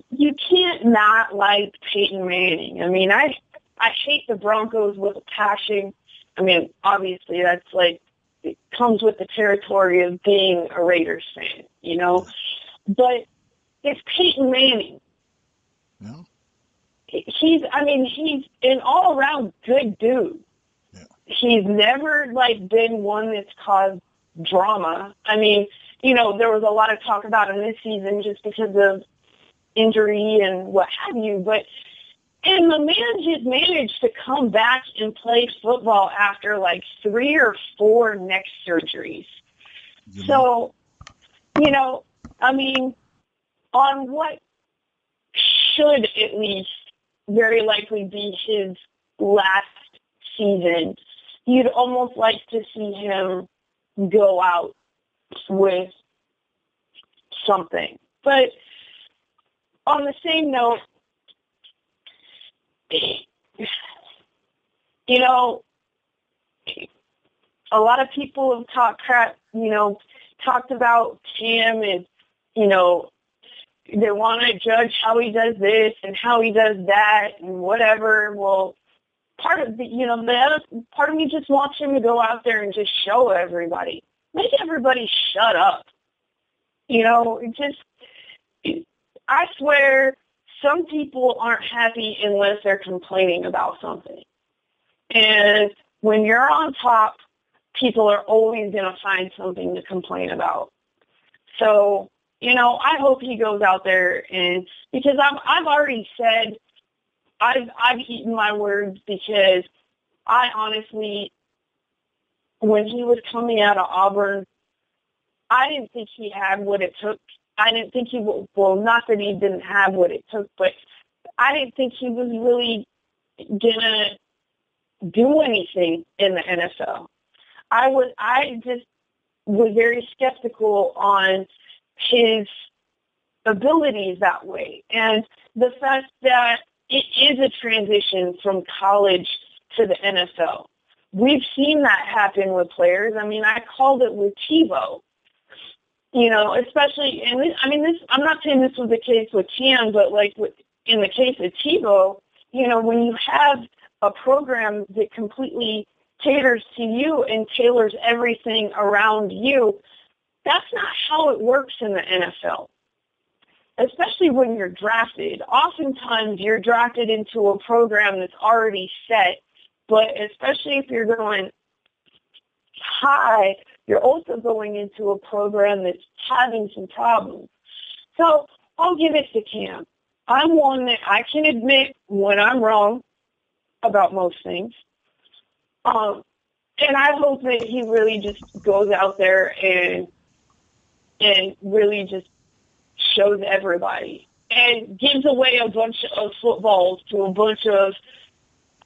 you can't not like Peyton Manning. I mean, I hate the Broncos with a passion. I mean, obviously that's like, it comes with the territory of being a Raiders fan, But it's Peyton Manning. Yeah. He's an all-around good dude. Yeah. He's never, been one that's caused drama. I mean, there was a lot of talk about him this season just because of injury and what have you, and the man just managed to come back and play football after 3 or 4 neck surgeries. Yeah. So, I mean, on what should at least very likely be his last season, you'd almost like to see him go out with something. On the same note, a lot of people have talked about Cam and, they want to judge how he does this and how he does that and whatever. Well, part of me just wants him to go out there and just show everybody. Make everybody shut up. I swear some people aren't happy unless they're complaining about something. And when you're on top, people are always going to find something to complain about. So, I hope he goes out there and because I've already said I've eaten my words because I honestly, when he was coming out of Auburn, I didn't think he had what it took. I didn't think he would, well, not that he didn't have what it took, but I didn't think he was really going to do anything in the NFL. I just was very skeptical on his abilities that way. And the fact that it is a transition from college to the NFL. We've seen that happen with players. I mean, I called it with Tebow. Especially, and I'm not saying this was the case with Cam, but in the case of Tebow, when you have a program that completely caters to you and tailors everything around you, that's not how it works in the NFL. Especially when you're drafted. Oftentimes you're drafted into a program that's already set, but especially if you're going high, you're also going into a program that's having some problems. So I'll give it to Cam. I'm one that I can admit when I'm wrong about most things. And I hope that he really just goes out there and really just shows everybody and gives away a bunch of footballs to a bunch of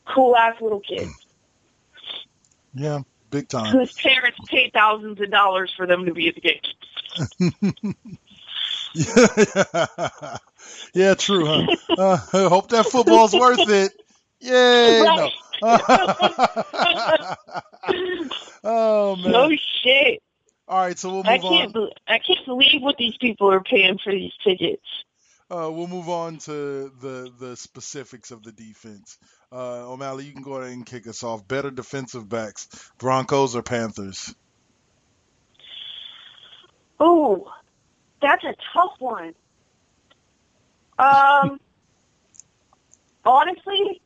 cool-ass little kids. Yeah, big time. Whose parents pay thousands of dollars for them to be at the games. Yeah, true, huh? I hope that football's worth it. Yay! Right. No. Oh man. No shit. All right, so we'll move on. I can't believe what these people are paying for these tickets. We'll move on to the specifics of the defense. O'Malley, you can go ahead and kick us off. Better defensive backs, Broncos or Panthers? Oh, that's a tough one. Honestly,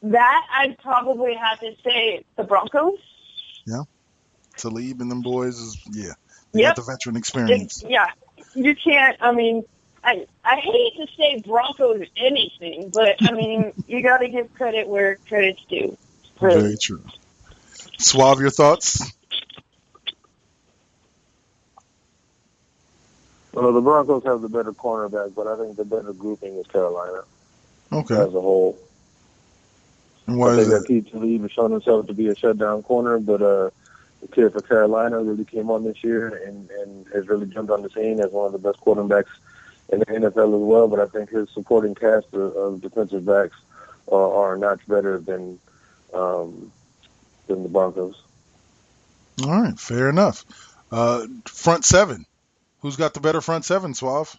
that I'd probably have to say the Broncos. Yeah. Talib and them boys they got the veteran experience. You can't, I mean, I hate to say Broncos anything, but I mean, you got to give credit where credit's due. Really. Very true. Suave, your thoughts? Well, the Broncos have the better cornerback, but I think the better grouping is Carolina. Okay. As a whole. And why is that? Keith Talib has shown himself to be a shutdown corner, but the kid for Carolina really came on this year and has really jumped on the scene as one of the best quarterbacks in the NFL as well. But I think his supporting cast of defensive backs are a notch better than the Broncos. All right, fair enough. Front seven. Who's got the better front seven, Suave?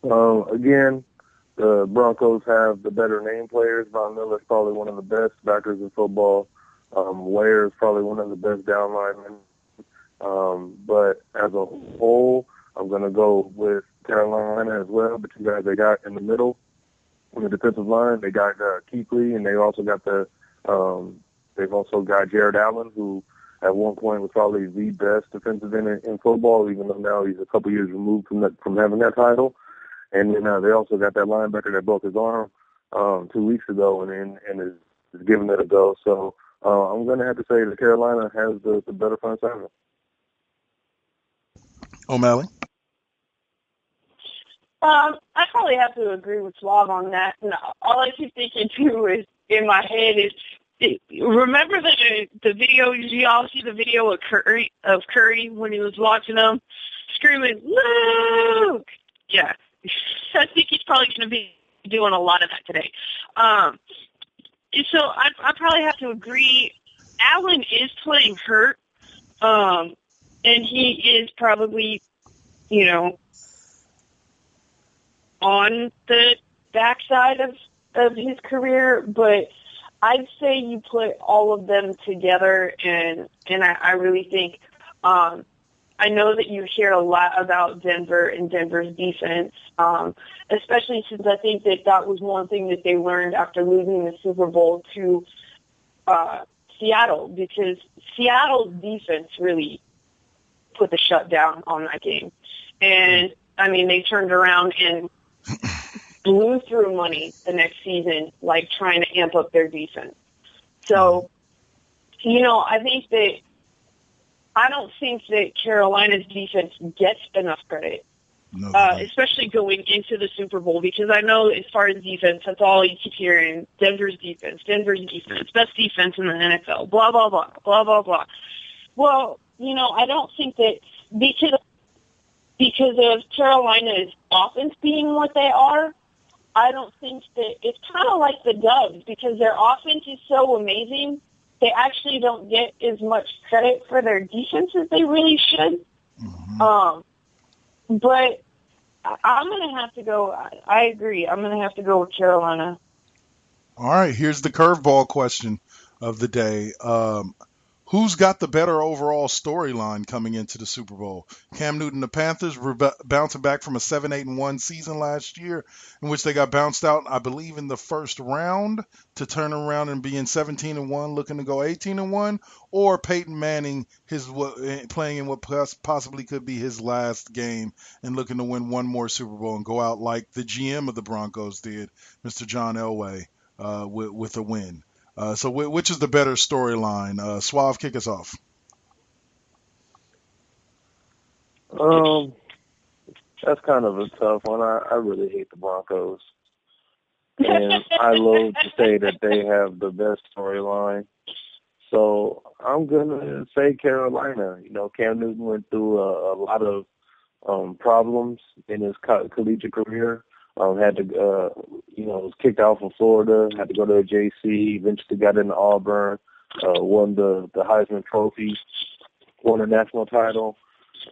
Again, the Broncos have the better name players. Von Miller's probably one of the best backers in football. Ware is probably one of the best down linemen. But as a whole, I'm going to go with Carolina as well. But you guys they got in the middle on the defensive line, they got Kuechly, and they also got they've also got Jared Allen, who at one point was probably the best defensive end in football, even though now he's a couple years removed from having that title. And then they also got that linebacker that broke his arm 2 weeks ago and is giving it a go. So I'm going to have to say that Carolina has the better front seven. O'Malley? I probably have to agree with Suave on that. And all I keep thinking, too, is in my head is, remember the video, did you all see the video of Curry when he was watching them screaming, Luke? Yeah. I think he's probably going to be doing a lot of that today. So I probably have to agree. Allen is playing hurt, and he is probably, on the backside of his career, but I'd say you put all of them together, and I really think I know that you hear a lot about Denver and Denver's defense, especially since I think that was one thing that they learned after losing the Super Bowl to Seattle, because Seattle's defense really put the shutdown on that game. And, I mean, they turned around and blew through money the next season, like trying to amp up their defense. So, I don't think that Carolina's defense gets enough credit, especially going into the Super Bowl, because I know as far as defense, that's all you keep hearing, Denver's defense, best defense in the NFL, blah, blah, blah, blah, blah, blah. Well, I don't think that because of Carolina's offense being what they are, I don't think that it's kind of like the Doves, because their offense is so amazing, they actually don't get as much credit for their defense as they really should. Mm-hmm. But I'm going to have to go, I agree, I'm going to have to go with Carolina. All right, here's the curveball question of the day. Who's got the better overall storyline coming into the Super Bowl? Cam Newton, the Panthers, bouncing back from a 7-8-1 season last year, in which they got bounced out, I believe, in the first round, to turn around and being 17-1, looking to go 18-1, or Peyton Manning, playing in what possibly could be his last game and looking to win one more Super Bowl and go out like the GM of the Broncos did, Mr. John Elway, with a win. So which is the better storyline? Suave, kick us off. That's kind of a tough one. I really hate the Broncos. And I loathe to say that they have the best storyline. So I'm going to say Carolina. You know, Cam Newton went through a lot of problems in his collegiate career. Had to, was kicked out from Florida, had to go to a JC, eventually got into Auburn, won the Heisman Trophy, won a national title,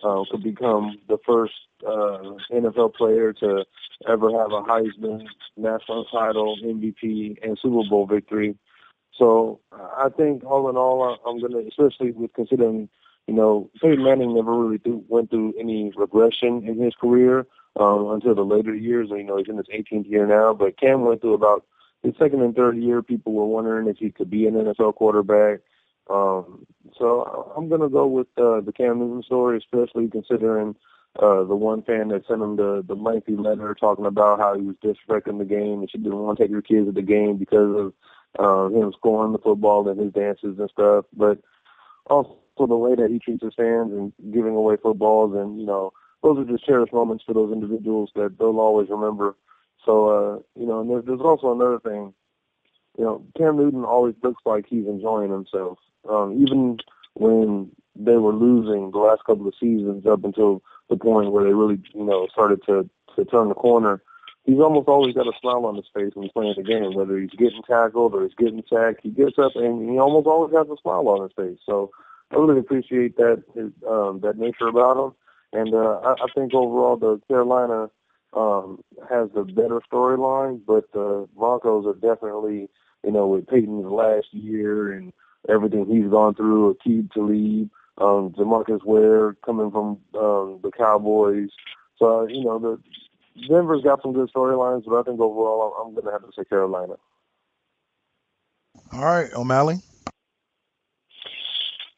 could become the first NFL player to ever have a Heisman, national title, MVP, and Super Bowl victory. So I think all in all, I'm going to, especially with considering, Peyton Manning never really went through any regression in his career. Until the later years, he's in his 18th year now. But Cam went through about his second and third year. People were wondering if he could be an NFL quarterback. So I'm going to go with the Cam Newton story, especially considering the one fan that sent him the lengthy letter talking about how he was disrespecting the game and she didn't want to take her kids to the game because of him scoring the football and his dances and stuff. But also the way that he treats his fans and giving away footballs and, those are just cherished moments for those individuals that they'll always remember. So, and there's also another thing. Cam Newton always looks like he's enjoying himself. Even when they were losing the last couple of seasons up until the point where they really, started to turn the corner, he's almost always got a smile on his face when he's playing the game, whether he's getting tackled or he's getting sacked. He gets up and he almost always has a smile on his face. So I really appreciate that nature about him. And I think overall the Carolina has the better storyline, but the Broncos are definitely, with Peyton's last year and everything he's gone through, Akeem Talib, Demarcus Ware coming from the Cowboys. So, the Denver's got some good storylines, but I think overall I'm going to have to say Carolina. All right, OMalley.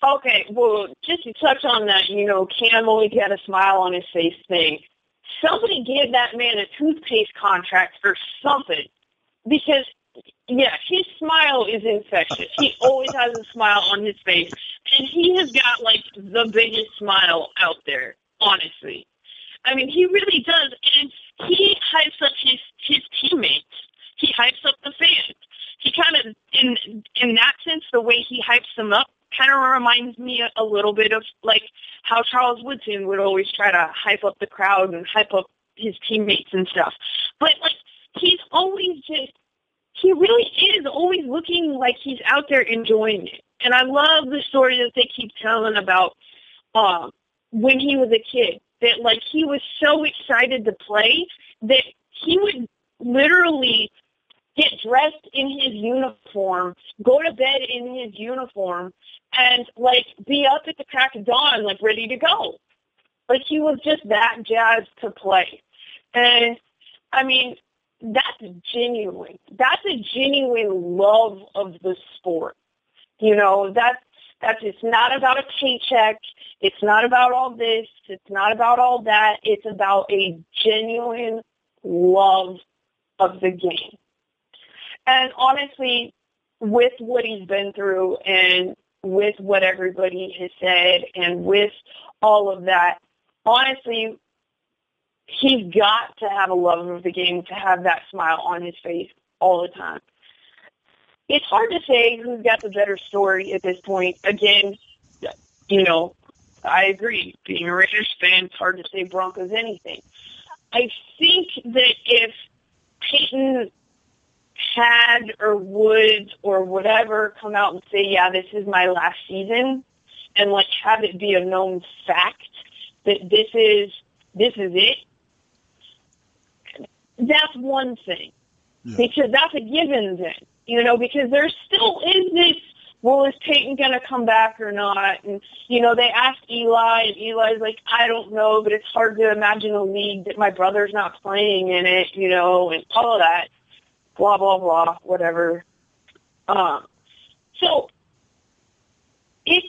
Okay, well, just to touch on that, Cam always had a smile on his face thing. Somebody give that man a toothpaste contract or something. Because, yeah, his smile is infectious. He always has a smile on his face. And he has got, the biggest smile out there, honestly. I mean, he really does. And he hypes up his teammates. He hypes up the fans. He kind of, in that sense, the way he hypes them up, kind of reminds me a little bit of how Charles Woodson would always try to hype up the crowd and hype up his teammates and stuff. But he's always he really is always looking like he's out there enjoying it. And I love the story that they keep telling about when he was a kid, that he was so excited to play that he would literally get dressed in his uniform, go to bed in his uniform, and, be up at the crack of dawn, ready to go. He was just that jazzed to play. And, I mean, that's genuine. That's a genuine love of the sport. That's it's not about a paycheck. It's not about all this. It's not about all that. It's about a genuine love of the game. And honestly, with what he's been through and with what everybody has said and with all of that, honestly, he's got to have a love of the game to have that smile on his face all the time. It's hard to say who's got the better story at this point. Again, I agree. Being a Raiders fan, it's hard to say Broncos anything. I think that if Peyton had or would or whatever come out and say, yeah, this is my last season, and have it be a known fact that this is it, that's one thing. Yeah. Because that's a given then, because there still is this well, is Peyton going to come back or not? And, they asked Eli, and Eli's like, I don't know, but it's hard to imagine a league that my brother's not playing in it, and all of that, blah, blah, blah, whatever. So it's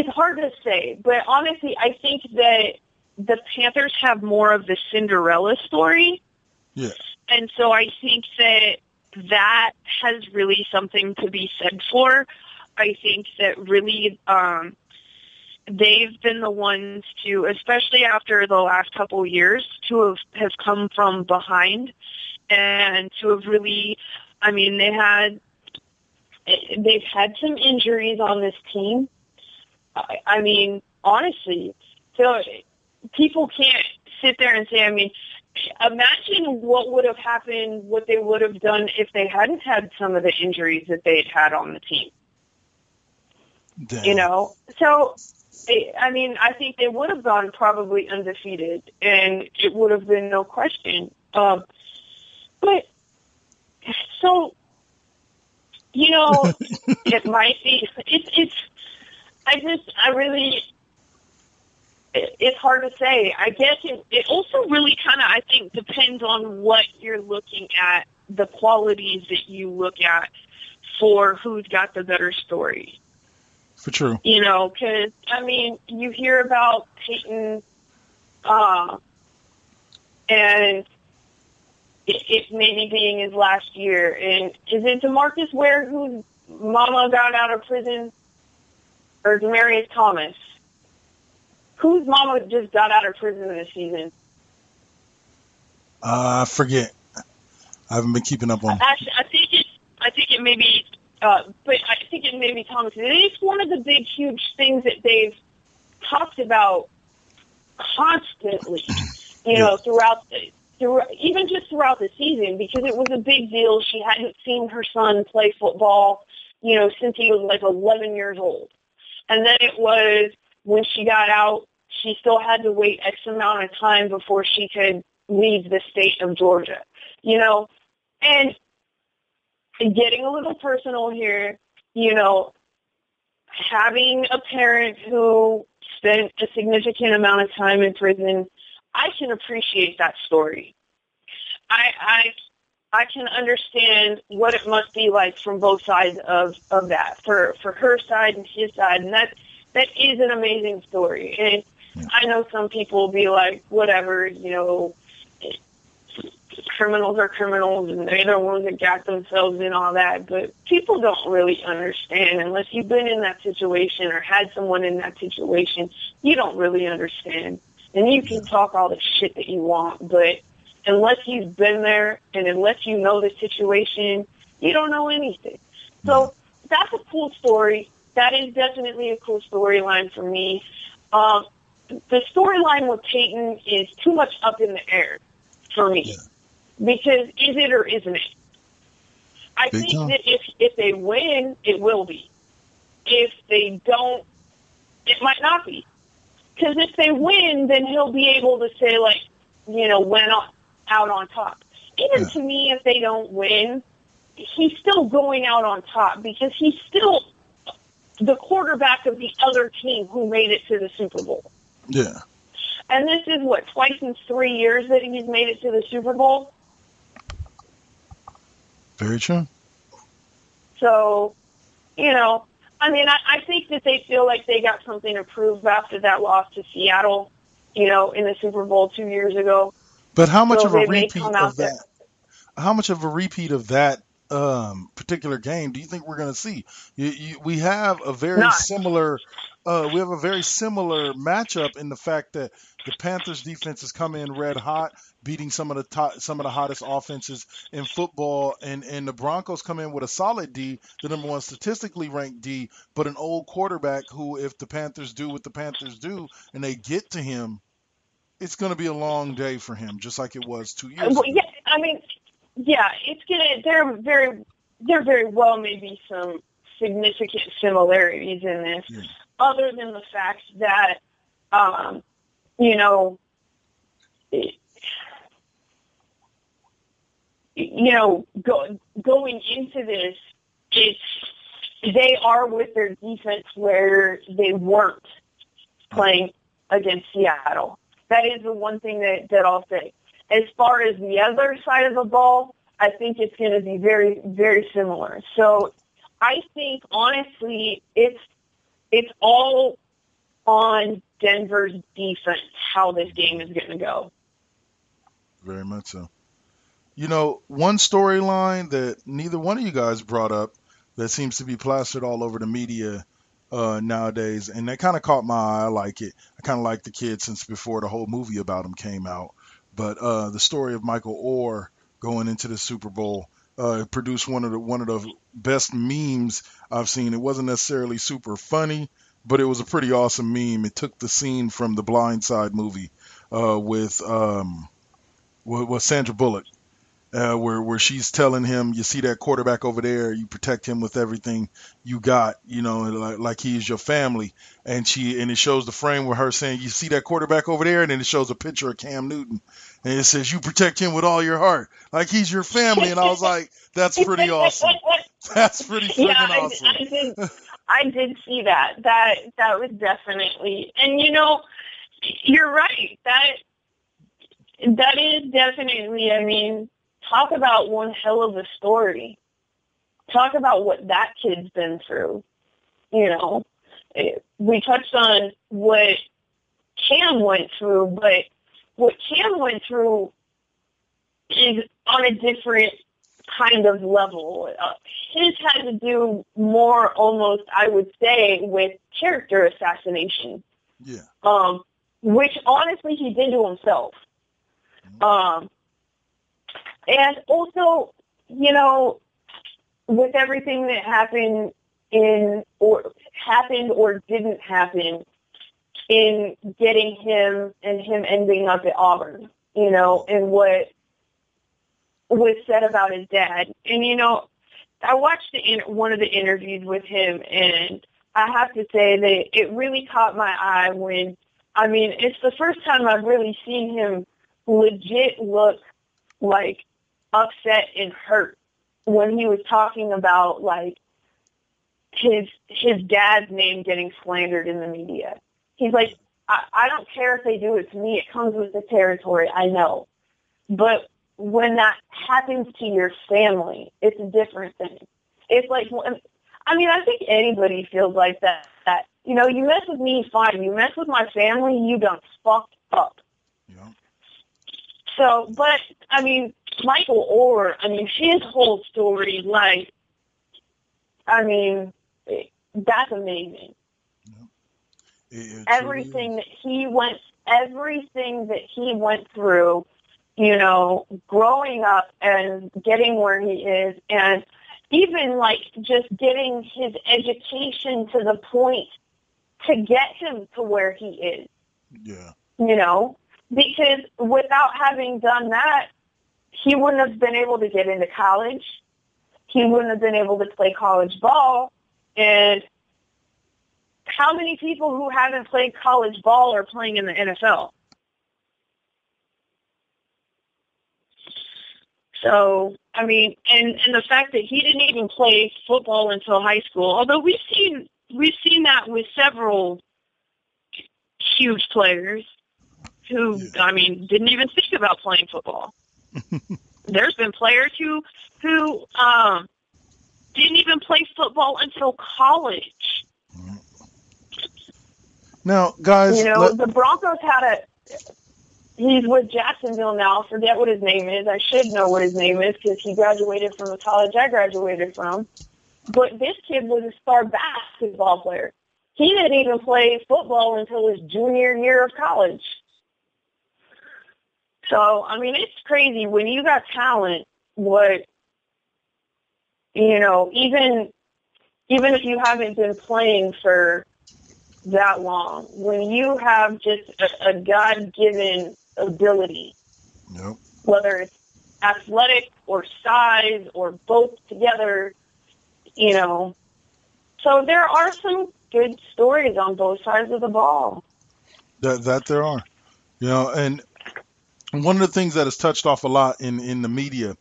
hard to say, but honestly, I think that the Panthers have more of the Cinderella story. Yeah. And so I think that has really something to be said for. I think that really they've been the ones to, especially after the last couple of years, to have come from behind and to have really, they've had some injuries on this team. Honestly, so people can't sit there and say, imagine what would have happened, what they would have done if they hadn't had some of the injuries that they had on the team. Damn. So, I think they would have gone probably undefeated, and it would have been no question. But, so, it might be, it's hard to say. I guess it also really kind of, I think, depends on what you're looking at, the qualities that you look at for who's got the better story. For true. Because, you hear about Peyton, and it maybe being his last year. And is it DeMarcus Ware whose mama got out of prison? Or Demaryius Thomas? Whose mama just got out of prison this season? I forget. I haven't been keeping up on. Actually, I think it may be, but I think it may be Thomas. It's one of the big, huge things that they've talked about constantly, throughout the season, because it was a big deal. She hadn't seen her son play football, since he was like 11 years old. And then it was when she got out, she still had to wait X amount of time before she could leave the state of Georgia, and getting a little personal here, having a parent who spent a significant amount of time in prison, I can appreciate that story. I can understand what it must be like from both sides of that, for her side and his side, and that is an amazing story. And I know some people will be like, whatever, criminals are criminals, and they're the ones that got themselves in all that, but people don't really understand unless you've been in that situation or had someone in that situation. You don't really understand, and you can talk all the shit that you want, but unless you've been there and unless you know the situation, you don't know anything. So that's a cool story. That is definitely a cool storyline for me. The storyline with Peyton is too much up in the air for me. Because is it or isn't it? I think that if they win, it will be. If they don't, it might not be. Because if they win, then he'll be able to say, went out on top. Even to me, if they don't win, he's still going out on top because he's still the quarterback of the other team who made it to the Super Bowl. Yeah. And this is, twice in 3 years that he's made it to the Super Bowl? Very true. So, I think that they feel like they got something to prove after that loss to Seattle, in the Super Bowl 2 years ago. But how much of a repeat of that? How much of a repeat of that particular game do you think we're going to see? We have a very similar. We have a very similar matchup in the fact that the Panthers defense has come in red hot, beating some of the hottest offenses in football, and the Broncos come in with a solid D, the number one statistically ranked D, but an old quarterback who, if the Panthers do what the Panthers do and they get to him, it's going to be a long day for him, just like it was 2 years ago. Yeah, it's gonna. There very well may be some significant similarities in this, other than the fact that, going into this, they are with their defense where they weren't playing against Seattle. That is the one thing that I'll say. As far as the other side of the ball, I think it's going to be very, very similar. So I think, honestly, it's all on Denver's defense, how this game is going to go. Very much so. One storyline that neither one of you guys brought up that seems to be plastered all over the media nowadays, and that kind of caught my eye. I like it. I kind of like the kid since before the whole movie about him came out. But the story of Michael Orr going into the Super Bowl produced one of the best memes I've seen. It wasn't necessarily super funny, but it was a pretty awesome meme. It took the scene from the Blind Side movie with Sandra Bullock. Where she's telling him, you see that quarterback over there, you protect him with everything you got, like he's your family. And it shows the frame with her saying, you see that quarterback over there, and then it shows a picture of Cam Newton, and it says, you protect him with all your heart, like he's your family. And I was like, that's pretty awesome. That's pretty freaking awesome. I did see that. That was definitely, and you're right. That is definitely, I mean, talk about one hell of a story. Talk about what that kid's been through. We touched on what Cam went through, but what Cam went through is on a different kind of level. His had to do more, almost, I would say, with character assassination. Yeah. Which, honestly, he did to himself. And also, with everything that happened or didn't happen in getting him ending up at Auburn, and what was said about his dad. And, I watched one of the interviews with him, and I have to say that it really caught my eye it's the first time I've really seen him legit look like upset and hurt when he was talking about like his dad's name getting slandered in the media. He's like, I don't care if they do it to me. It comes with the territory. I know. But when that happens to your family, it's a different thing. It's like, I think anybody feels like that. You mess with me, fine. You mess with my family, you done fucked up. Yeah. So, but, Michael Orr, his whole story, that's amazing. Yeah. Everything that he went through, growing up and getting where he is, and even, just getting his education to the point to get him to where he is. Yeah. Because without having done that, he wouldn't have been able to get into college. He wouldn't have been able to play college ball. And how many people who haven't played college ball are playing in the NFL? So, and the fact that he didn't even play football until high school, although we've seen that with several huge players who, didn't even think about playing football. There's been players who didn't even play football until college. Now, guys, the Broncos he's with Jacksonville now. I forget what his name is. I should know what his name is because he graduated from the college I graduated from. But this kid was a star basketball player. He didn't even play football until his junior year of college. So, it's crazy. When you got talent, even if you haven't been playing for that long, when you have just a God-given ability, yep, whether it's athletic or size or both together, so there are some good stories on both sides of the ball. That there are, and one of the things that is touched off a lot in the media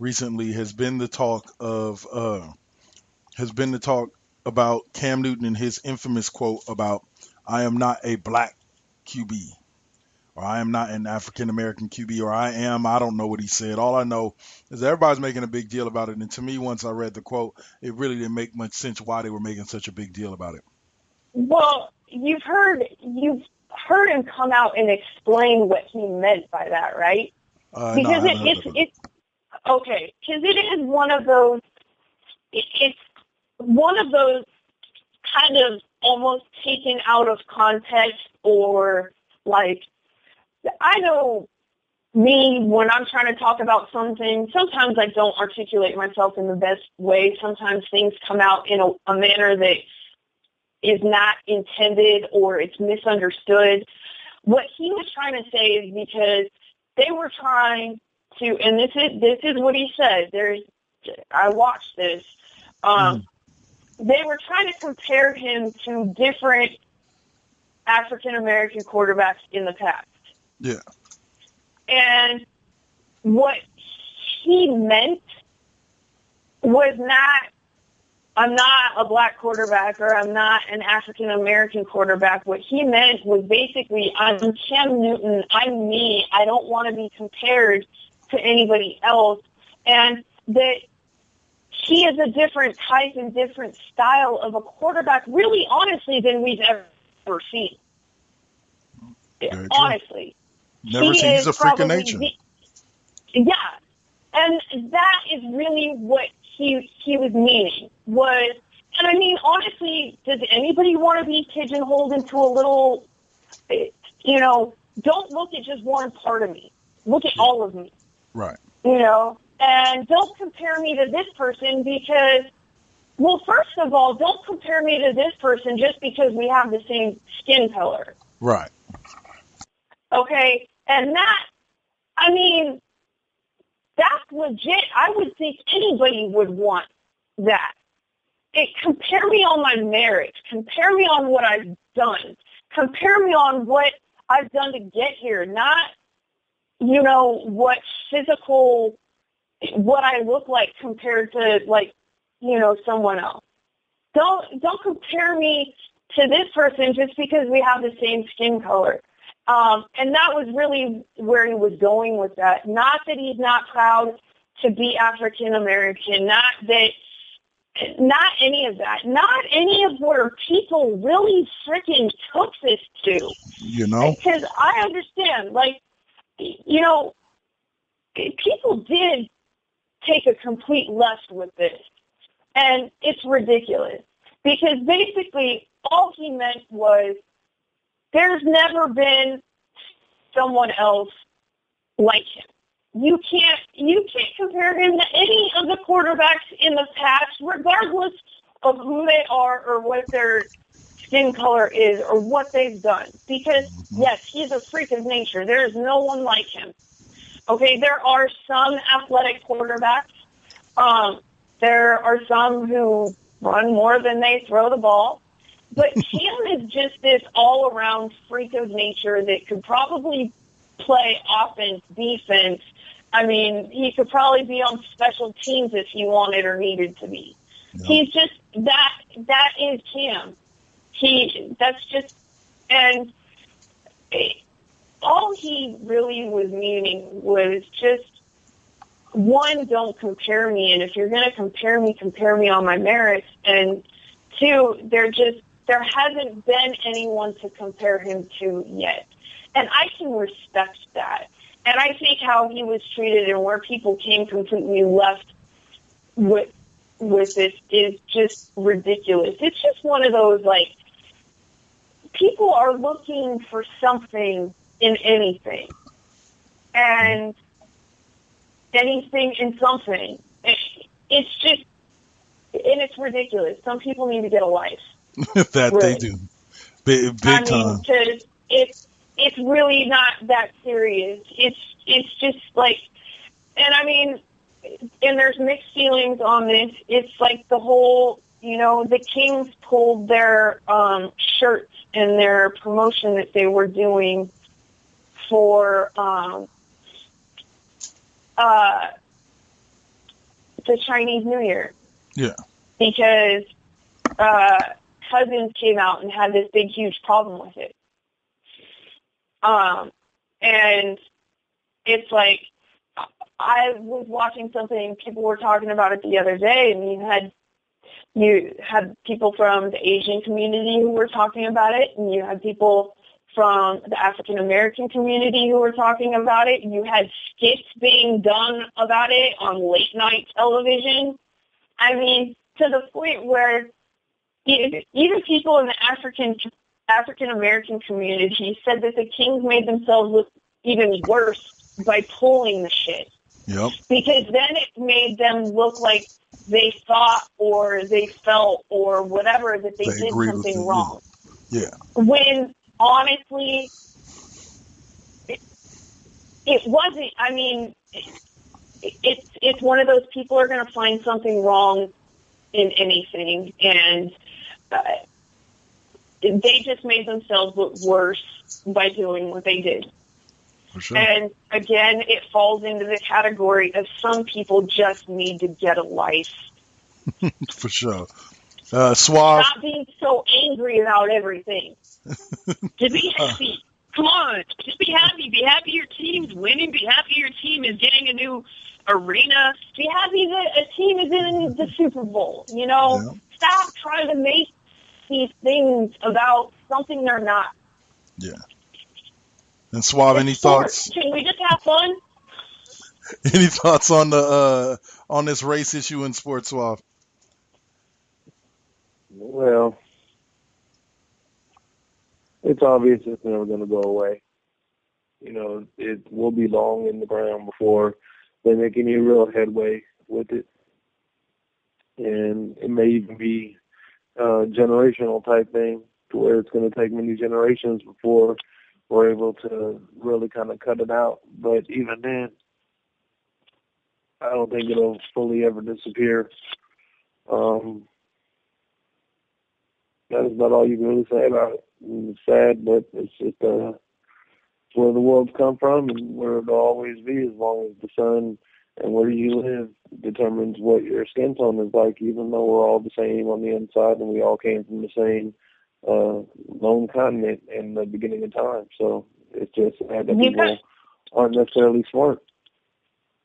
recently has been the talk about Cam Newton and his infamous quote about "I am not a black QB." Or I am not an African American QB, or I don't know what he said. All I know is everybody's making a big deal about it. And to me, once I read the quote, it really didn't make much sense why they were making such a big deal about it. Well, you've heard him come out and explain what he meant by that, right? Because it's okay. Because it is one of those. It's one of those kind of almost taken out of context, or like, I know me, when I'm trying to talk about something, sometimes I don't articulate myself in the best way. Sometimes things come out in a manner that is not intended, or it's misunderstood. What he was trying to say is because they were trying to, and this is what he said. I watched this. They were trying to compare him to different African American quarterbacks in the past. Yeah. And what he meant was not, I'm not a black quarterback, or I'm not an African American quarterback. What he meant was basically, I'm Cam Newton, I'm me, I don't want to be compared to anybody else. And that he is a different type and different style of a quarterback, really, honestly, than we've ever seen. Honestly. Never seen. He's a freak of nature. Yeah. And that is really what he was meaning. And I mean, honestly, does anybody want to be pigeonholed into a little, don't look at just one part of me. Look at all of me. Right. And don't compare me to this person because, well, first of all, don't compare me to this person just because we have the same skin color. Right. Okay? And that's legit. I would think anybody would want that. Compare me on my merits. Compare me on what I've done. Compare me on what I've done to get here, not, what I look like compared to, someone else. Don't compare me to this person just because we have the same skin color. And that was really where he was going with that. Not that he's not proud to be African American, not any of that. Not any of where people really freaking took this to. Because I understand, people did take a complete left with this. And it's ridiculous. Because basically all he meant was, there's never been someone else like him. You can't compare him to any of the quarterbacks in the past, regardless of who they are or what their skin color is or what they've done. Because, yes, he's a freak of nature. There is no one like him. Okay, there are some athletic quarterbacks. There are some who run more than they throw the ball. But Cam is just this all-around freak of nature that could probably play offense, defense. I mean, he could probably be on special teams if he wanted or needed to be. Yep. He's just, that is Cam. All he really was meaning was just, one, don't compare me. And if you're going to compare me on my merits. And two, there hasn't been anyone to compare him to yet. And I can respect that. And I think how he was treated and where people came completely left with this is just ridiculous. It's just one of those, people are looking for something in anything. And anything in something. It's just, and it's ridiculous. Some people need to get a life. That really. They do. Big time. Because it's really not that serious. It's just and there's mixed feelings on this. It's like the whole, the Kings pulled their shirts and their promotion that they were doing for the Chinese New Year. Yeah. Because Cousins came out and had this big, huge problem with it. And it's like, I was watching something, people were talking about it the other day, and you had people from the Asian community who were talking about it, and you had people from the African American community who were talking about it. You had skits being done about it on late night television. I mean, to the point where even people in the African American community said that the Kings made themselves look even worse by pulling the shit. Yep. Because then it made them look like they thought or they felt or whatever that they did something wrong. Yeah. When honestly, it wasn't. I mean, it's one of those people are going to find something wrong in anything, and they just made themselves look worse by doing what they did. For sure. And again, it falls into the category of some people just need to get a life. For sure. Suave. Stop being so angry about everything. To be happy. Come on. Just be happy. Be happy your team's winning. Be happy your team is getting a new arena. Be happy that a team is in the Super Bowl. You know, Yeah. Stop trying to make these things about something they're not. Yeah. And Suave, any thoughts? Can we just have fun? Any thoughts on the on this race issue in sports, Suave? Well, it's obvious it's never going to go away. You know, it will be long in the ground before they make any real headway with it. And it may even be a generational type thing to where it's going to take many generations before we're able to really kind of cut it out. But even then, I don't think it'll fully ever disappear. That is about all you can really say about it. It's sad, but it's just where the world's come from and where it'll always be, as long as the sun and where you live determines what your skin tone is like, even though we're all the same on the inside and we all came from the same lone continent in the beginning of time. So it's just sad that people aren't necessarily smart.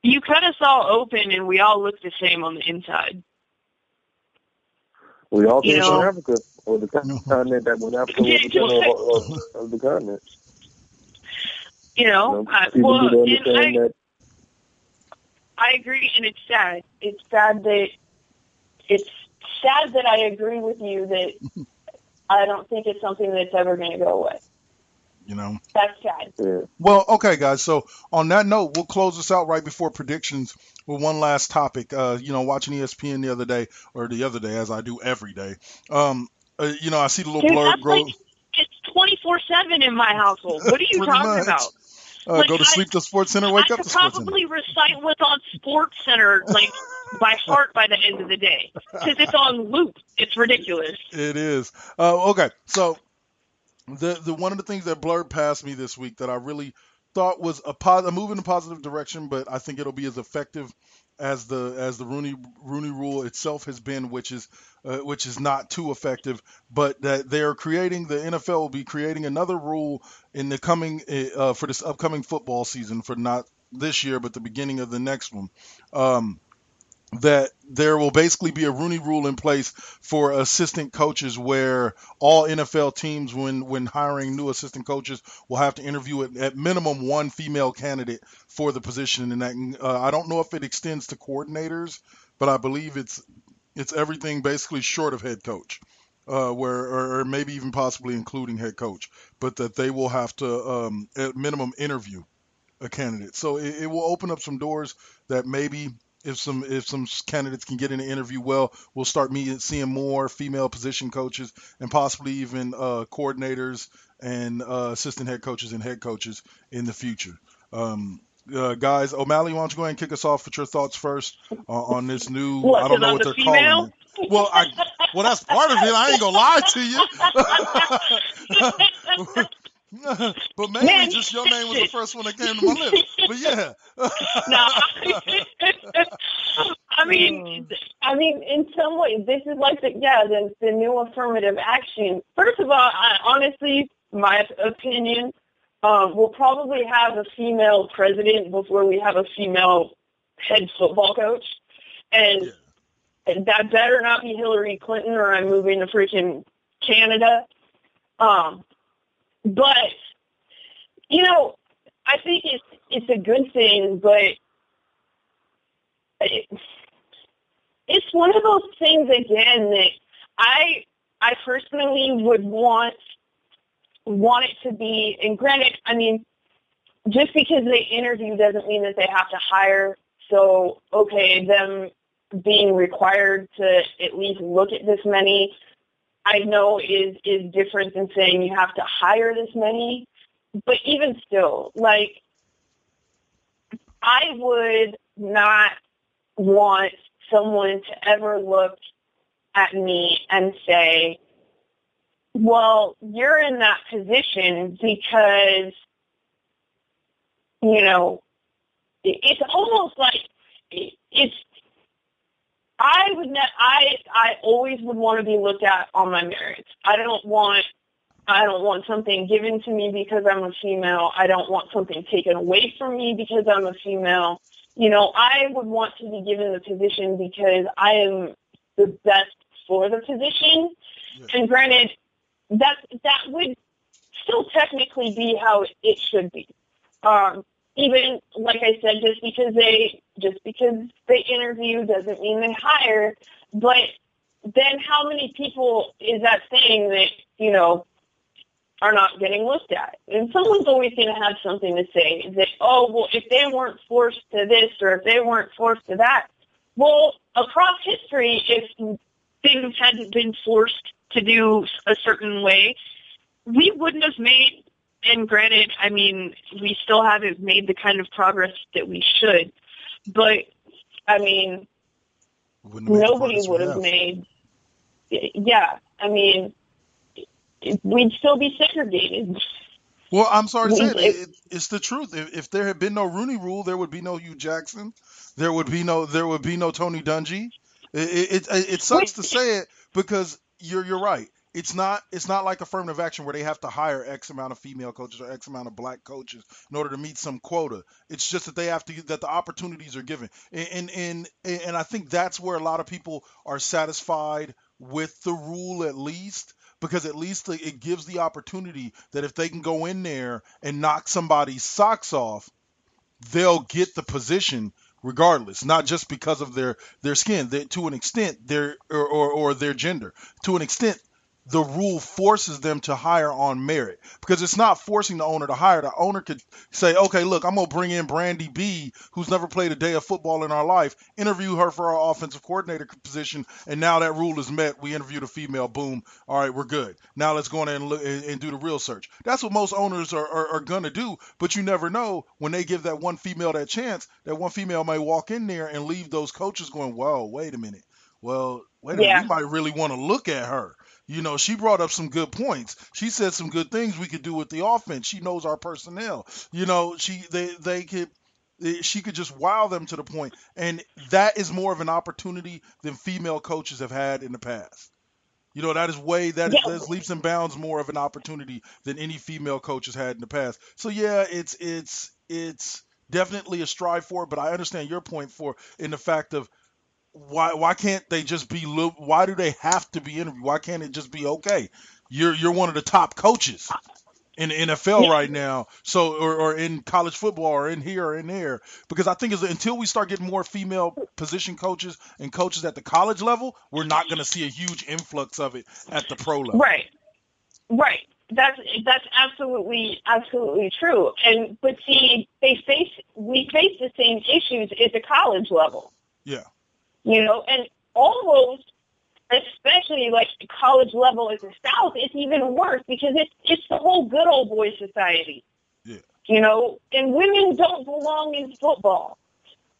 You cut us all open and we all look the same on the inside. We all came from Africa, or the continent that was Africa was the center of the continent. I agree, and it's sad. It's sad that I agree with you that I don't think it's something that's ever going to go away. You know, that's sad. Yeah. Well, okay, guys. So on that note, we'll close this out right before predictions with one last topic. Watching ESPN the other day, as I do every day. I see the little blurb grow. Like, it's 24/7 in my household. What are you talking about? Go to sleep to Sports Center, wake up to Sports Center. I could probably recite what's on Sports Center by heart by the end of the day because it's on loop. It's ridiculous. It is. Okay, so the one of the things that blurred past me this week that I really thought was a move in a positive direction, but I think it'll be as effective as the Rooney Rule itself has been, which is not too effective, but that the NFL will be creating another rule in the coming for this upcoming football season, for not this year but the beginning of the next one. That there will basically be a Rooney Rule in place for assistant coaches, where all NFL teams, when hiring new assistant coaches, will have to interview at minimum one female candidate for the position. And that I don't know if it extends to coordinators, but I believe it's everything basically short of head coach, or maybe even possibly including head coach, but that they will have to at minimum interview a candidate. So it will open up some doors that maybe, if some candidates can get in the interview well, we'll start seeing more female position coaches and possibly even coordinators and assistant head coaches and head coaches in the future. Guys, OMalley, why don't you go ahead and kick us off with your thoughts first on this new, I don't know what they're calling it. Well, that's part of it. I ain't gonna lie to you. But mainly just your name was the first one that came to my lips. But yeah. No, I mean, in some ways, this is like the new affirmative action. First of all, honestly, my opinion, we'll probably have a female president before we have a female head football coach, and that better not be Hillary Clinton, or I'm moving to freaking Canada. But I think it's a good thing, but it's one of those things again that I personally would want it to be. And granted, I mean, just because they interview doesn't mean that they have to hire. So okay, them being required to at least look at this many, I know is different than saying you have to hire this many. But even still, like, I would not want someone to ever look at me and say, well, you're in that position because, it's almost like I always would want to be looked at on my merits. I don't want something given to me because I'm a female. I don't want something taken away from me because I'm a female. I would want to be given the position because I am the best for the position. Yes. And granted, that would still technically be how it should be. Even, like I said, just because they interview doesn't mean they hire. But then how many people is that saying that, are not getting looked at? And someone's always going to have something to say that, oh, well, if they weren't forced to this or if they weren't forced to that. Well, across history, if things hadn't been forced to do a certain way, we wouldn't have made, and granted, I mean, we still haven't made the kind of progress that we should, but, I mean, nobody would have made, I mean, we'd still be segregated. Well, I'm sorry to say it. It's the truth. If there had been no Rooney Rule, there would be no Hugh Jackson. There would be no Tony Dungy. It sucks to say it because you're right. It's not like affirmative action where they have to hire X amount of female coaches or X amount of black coaches in order to meet some quota. It's just that that the opportunities are given. And I think that's where a lot of people are satisfied with the rule, at least. Because at least it gives the opportunity that if they can go in there and knock somebody's socks off, they'll get the position regardless, not just because of their skin, to an extent, or their gender. To an extent, the rule forces them to hire on merit because it's not forcing the owner to hire. The owner could say, okay, look, I'm going to bring in Brandy B, who's never played a day of football in our life, interview her for our offensive coordinator position, and now that rule is met. We interviewed a female. Boom. All right, we're good. Now let's go in and do the real search. That's what most owners are going to do, but you never know when they give that one female that chance. That one female may walk in there and leave those coaches going, whoa, wait a minute. Well, wait a minute. We might really want to look at her. She brought up some good points. She said some good things we could do with the offense. She knows our personnel. She could just wow them to the point. And that is more of an opportunity than female coaches have had in the past. That is leaps and bounds more of an opportunity than any female coach has had in the past. So yeah, it's definitely a strive for it, but I understand your point in the fact of why can't they just be? Why do they have to be interviewed? Why can't it just be okay? You're one of the top coaches in the NFL right now, so or in college football or in here or in there. Because I think until we start getting more female position coaches and coaches at the college level, we're not going to see a huge influx of it at the pro level. Right. That's absolutely true. But see, we face the same issues at the college level. Yeah. And almost, especially like the college level at the South, it's even worse because it's the whole good old boy society. Yeah. And women don't belong in football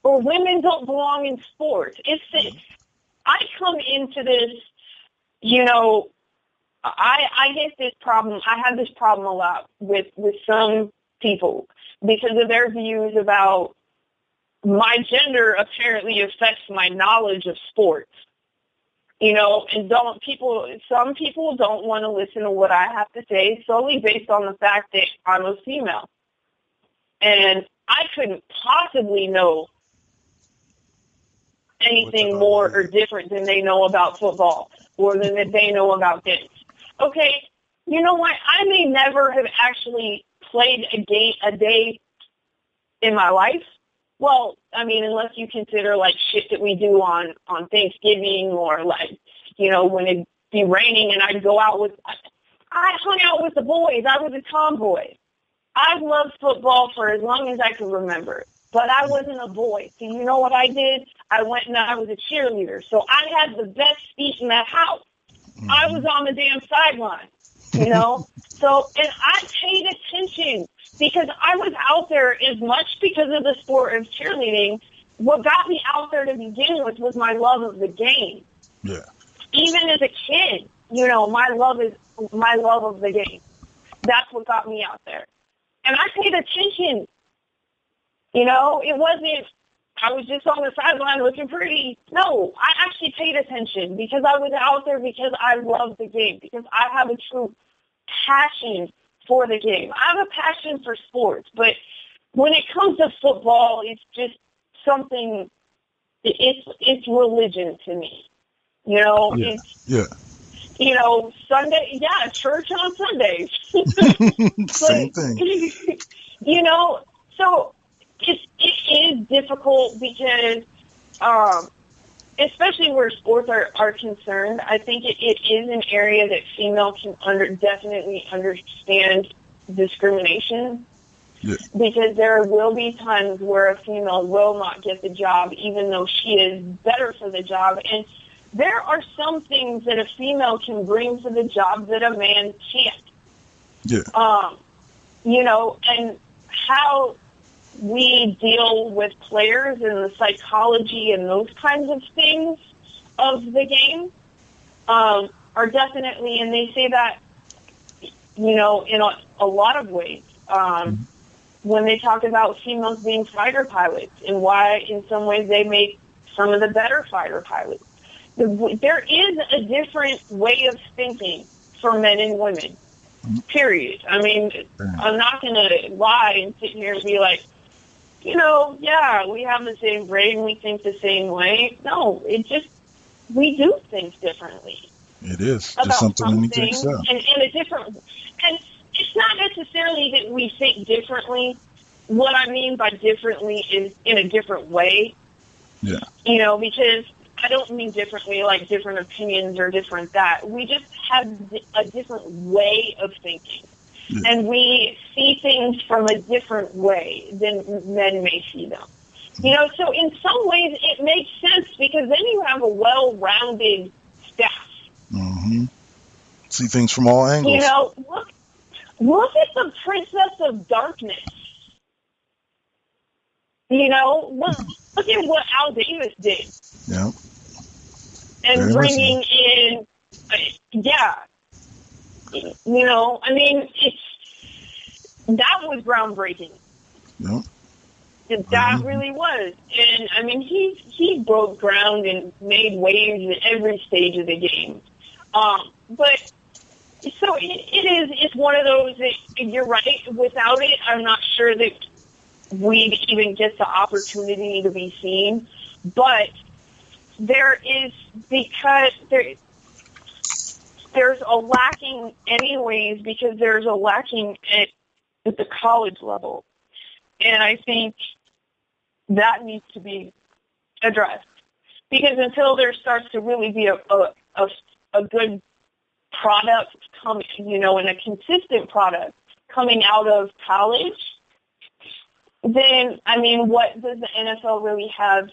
or women don't belong in sports. I come into this, I get this problem. I have this problem a lot with some people because of their views about my gender apparently affects my knowledge of sports. You know, and some people don't want to listen to what I have to say solely based on the fact that I'm a female. And I couldn't possibly know anything more or different than they know about football or than that they know about this. Okay, you know what? I may never have actually played a day in my life. Well, I mean, unless you consider like shit that we do on Thanksgiving or like, you know, when it'd be raining and I'd go out I hung out with the boys. I was a tomboy. I've loved football for as long as I can remember. But I wasn't a boy. So you know what I did? I went and I was a cheerleader. So I had the best seat in that house. I was on the damn sideline, you know? So, and I paid attention because I was out there as much because of the sport of cheerleading. What got me out there to begin with was my love of the game. Yeah. Even as a kid, you know, my love of the game. That's what got me out there. And I paid attention. You know, it wasn't, I was just on the sideline looking pretty. No, I actually paid attention because I was out there because I love the game, because I have a true passion for the game. I have a passion for sports, but when it comes to football, it's just something, it's religion to me. You know, you know, Sunday, church on Sundays. Same thing. You know, so it is difficult because, especially where sports are concerned, I think it is an area that females can definitely understand discrimination. Yeah. Because there will be times where a female will not get the job, even though she is better for the job. And there are some things that a female can bring to the job that a man can't. Yeah. You know, and how we deal with players and the psychology and those kinds of things of the game are definitely, and they say that, you know, in a lot of ways. When they talk about females being fighter pilots and why in some ways they make some of the better fighter pilots. There is a different way of thinking for men and women, period. I mean, I'm not going to lie and sit here and be like, you know, yeah, we have the same brain, we think the same way. No, we do things differently. It is. Just something we need to accept. And it's not necessarily that we think differently. What I mean by differently is in a different way. Yeah. You know, because I don't mean differently like different opinions or different that. We just have a different way of thinking. Yeah. And we see things from a different way than men may see them. You know, so in some ways it makes sense because then you have a well-rounded staff. Mm-hmm. See things from all angles. You know, look at the Princess of Darkness. You know, look at what Al Davis did. Yeah. And very bringing in, you know, I mean, that was groundbreaking. Yeah. That really was. And, I mean, he broke ground and made waves at every stage of the game. But, so it's one of those that, you're right, without it, I'm not sure that we'd even get the opportunity to be seen. But there is, because there's a lacking anyways, because there's a lacking at the college level. And I think that needs to be addressed. Because until there starts to really be a good product coming, you know, and a consistent product coming out of college, then, I mean, what does the NFL really have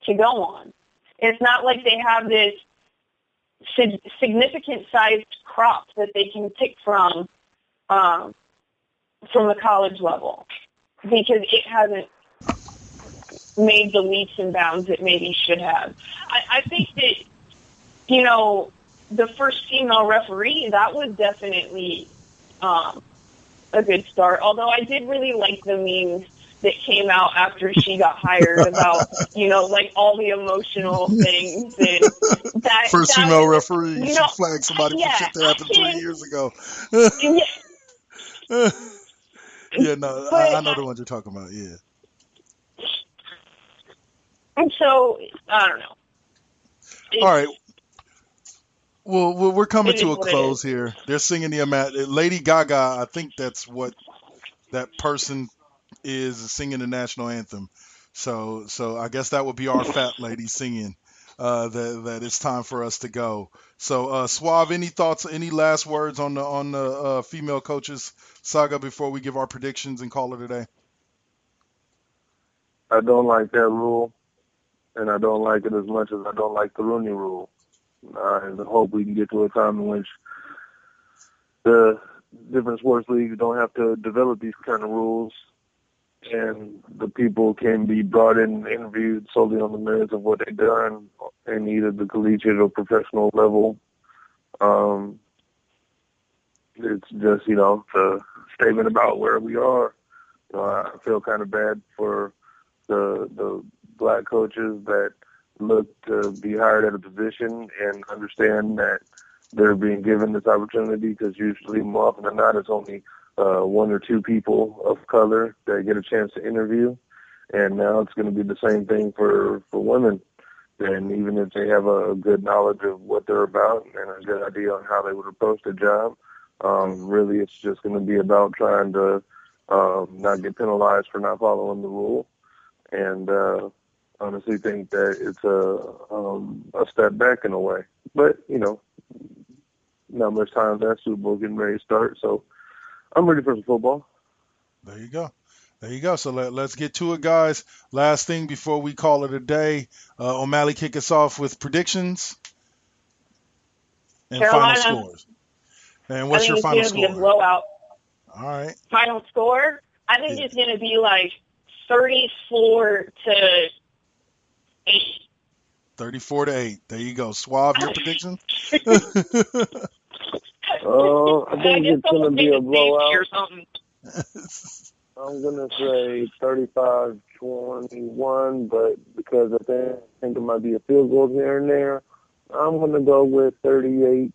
to go on? It's not like they have this significant-sized crop that they can pick from the college level, because it hasn't made the leaps and bounds it maybe should have. I think that, you know, the first female referee, that was definitely a good start, although I did really like the memes that came out after she got hired about, like all the emotional things and that. First that female was, referee, she flagged somebody for shit that happened 3 years ago. Yeah, Yeah, no, but I know the ones you're talking about. Yeah. and so I don't know. All right. Well, we're coming It to is a what it close is. here. They're singing the Lady Gaga. I think that's what that person is singing the national anthem. So I guess that would be our fat lady singing that it's time for us to go. So Suave, any thoughts, any last words on the female coaches saga before we give our predictions and call it a day? I don't like that rule, and I don't like it as much as I don't like the Rooney rule. I hope we can get to a time in which the different sports leagues don't have to develop these kind of rules, and the people can be brought in and interviewed solely on the merits of what they've done in either the collegiate or professional level. It's just, the statement about where we are. I feel kind of bad for the black coaches that look to be hired at a position and understand that they're being given this opportunity, because usually more often than not it's only one or two people of color that get a chance to interview. And now it's going to be the same thing for women. And even if they have a good knowledge of what they're about and a good idea on how they would approach the job, really it's just going to be about trying to not get penalized for not following the rule. And honestly think that it's a step back in a way. But, not much time left. Super Bowl getting ready to start. So I'm ready for some football. There you go. So let's get to it, guys. Last thing before we call it a day. OMalley, kick us off with predictions and Carolina, final scores. And what's your I final think it's going to score? be a blowout. All right. Final score, I think it's going to be like 34-8. 34-8. There you go. Suave, your prediction? I think it's going to be a blowout. Or something. I'm going to say 35-21, but because I think there might be a field goal here and there, I'm going to go with 38-24.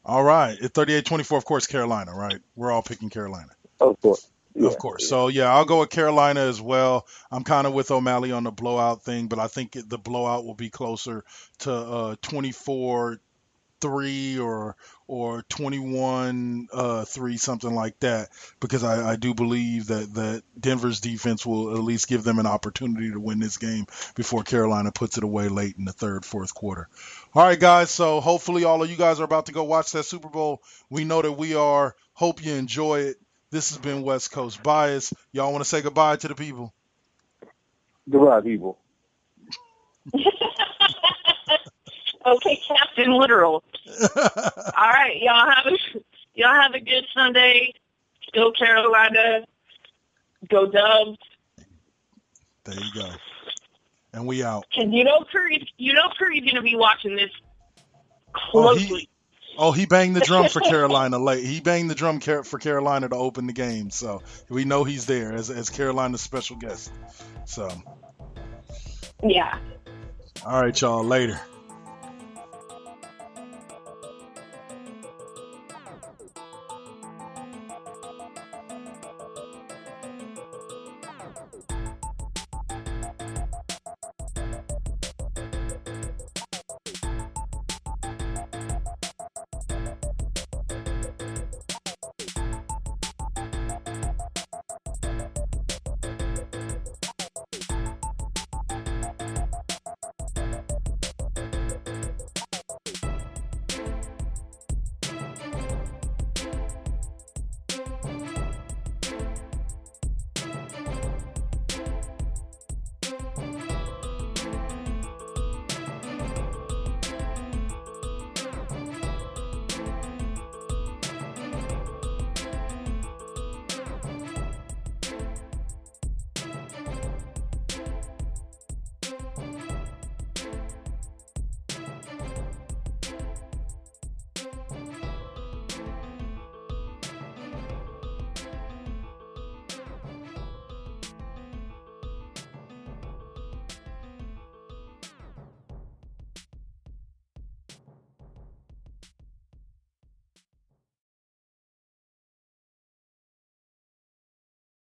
All right. At 38-24, of course, Carolina, right? We're all picking Carolina. Of course. Yeah, of course. So, I'll go with Carolina as well. I'm kind of with OMalley on the blowout thing, but I think the blowout will be closer to 24-3 or 21-3, something like that, because I do believe that Denver's defense will at least give them an opportunity to win this game before Carolina puts it away late in the third, fourth quarter. All right, guys. So hopefully all of you guys are about to go watch that Super Bowl. We know that we are. Hope you enjoy it. This has been West Coast Bias. Y'all want to say goodbye to the people? Goodbye, people. Okay, Captain Literal. All right, y'all have a good Sunday. Go Carolina. Go Dubs. There you go. And we out. And Curry's gonna be watching this closely. He banged the drum for Carolina late. He banged the drum for Carolina to open the game. So we know he's there as Carolina's special guest. So. Yeah. All right, y'all. Later.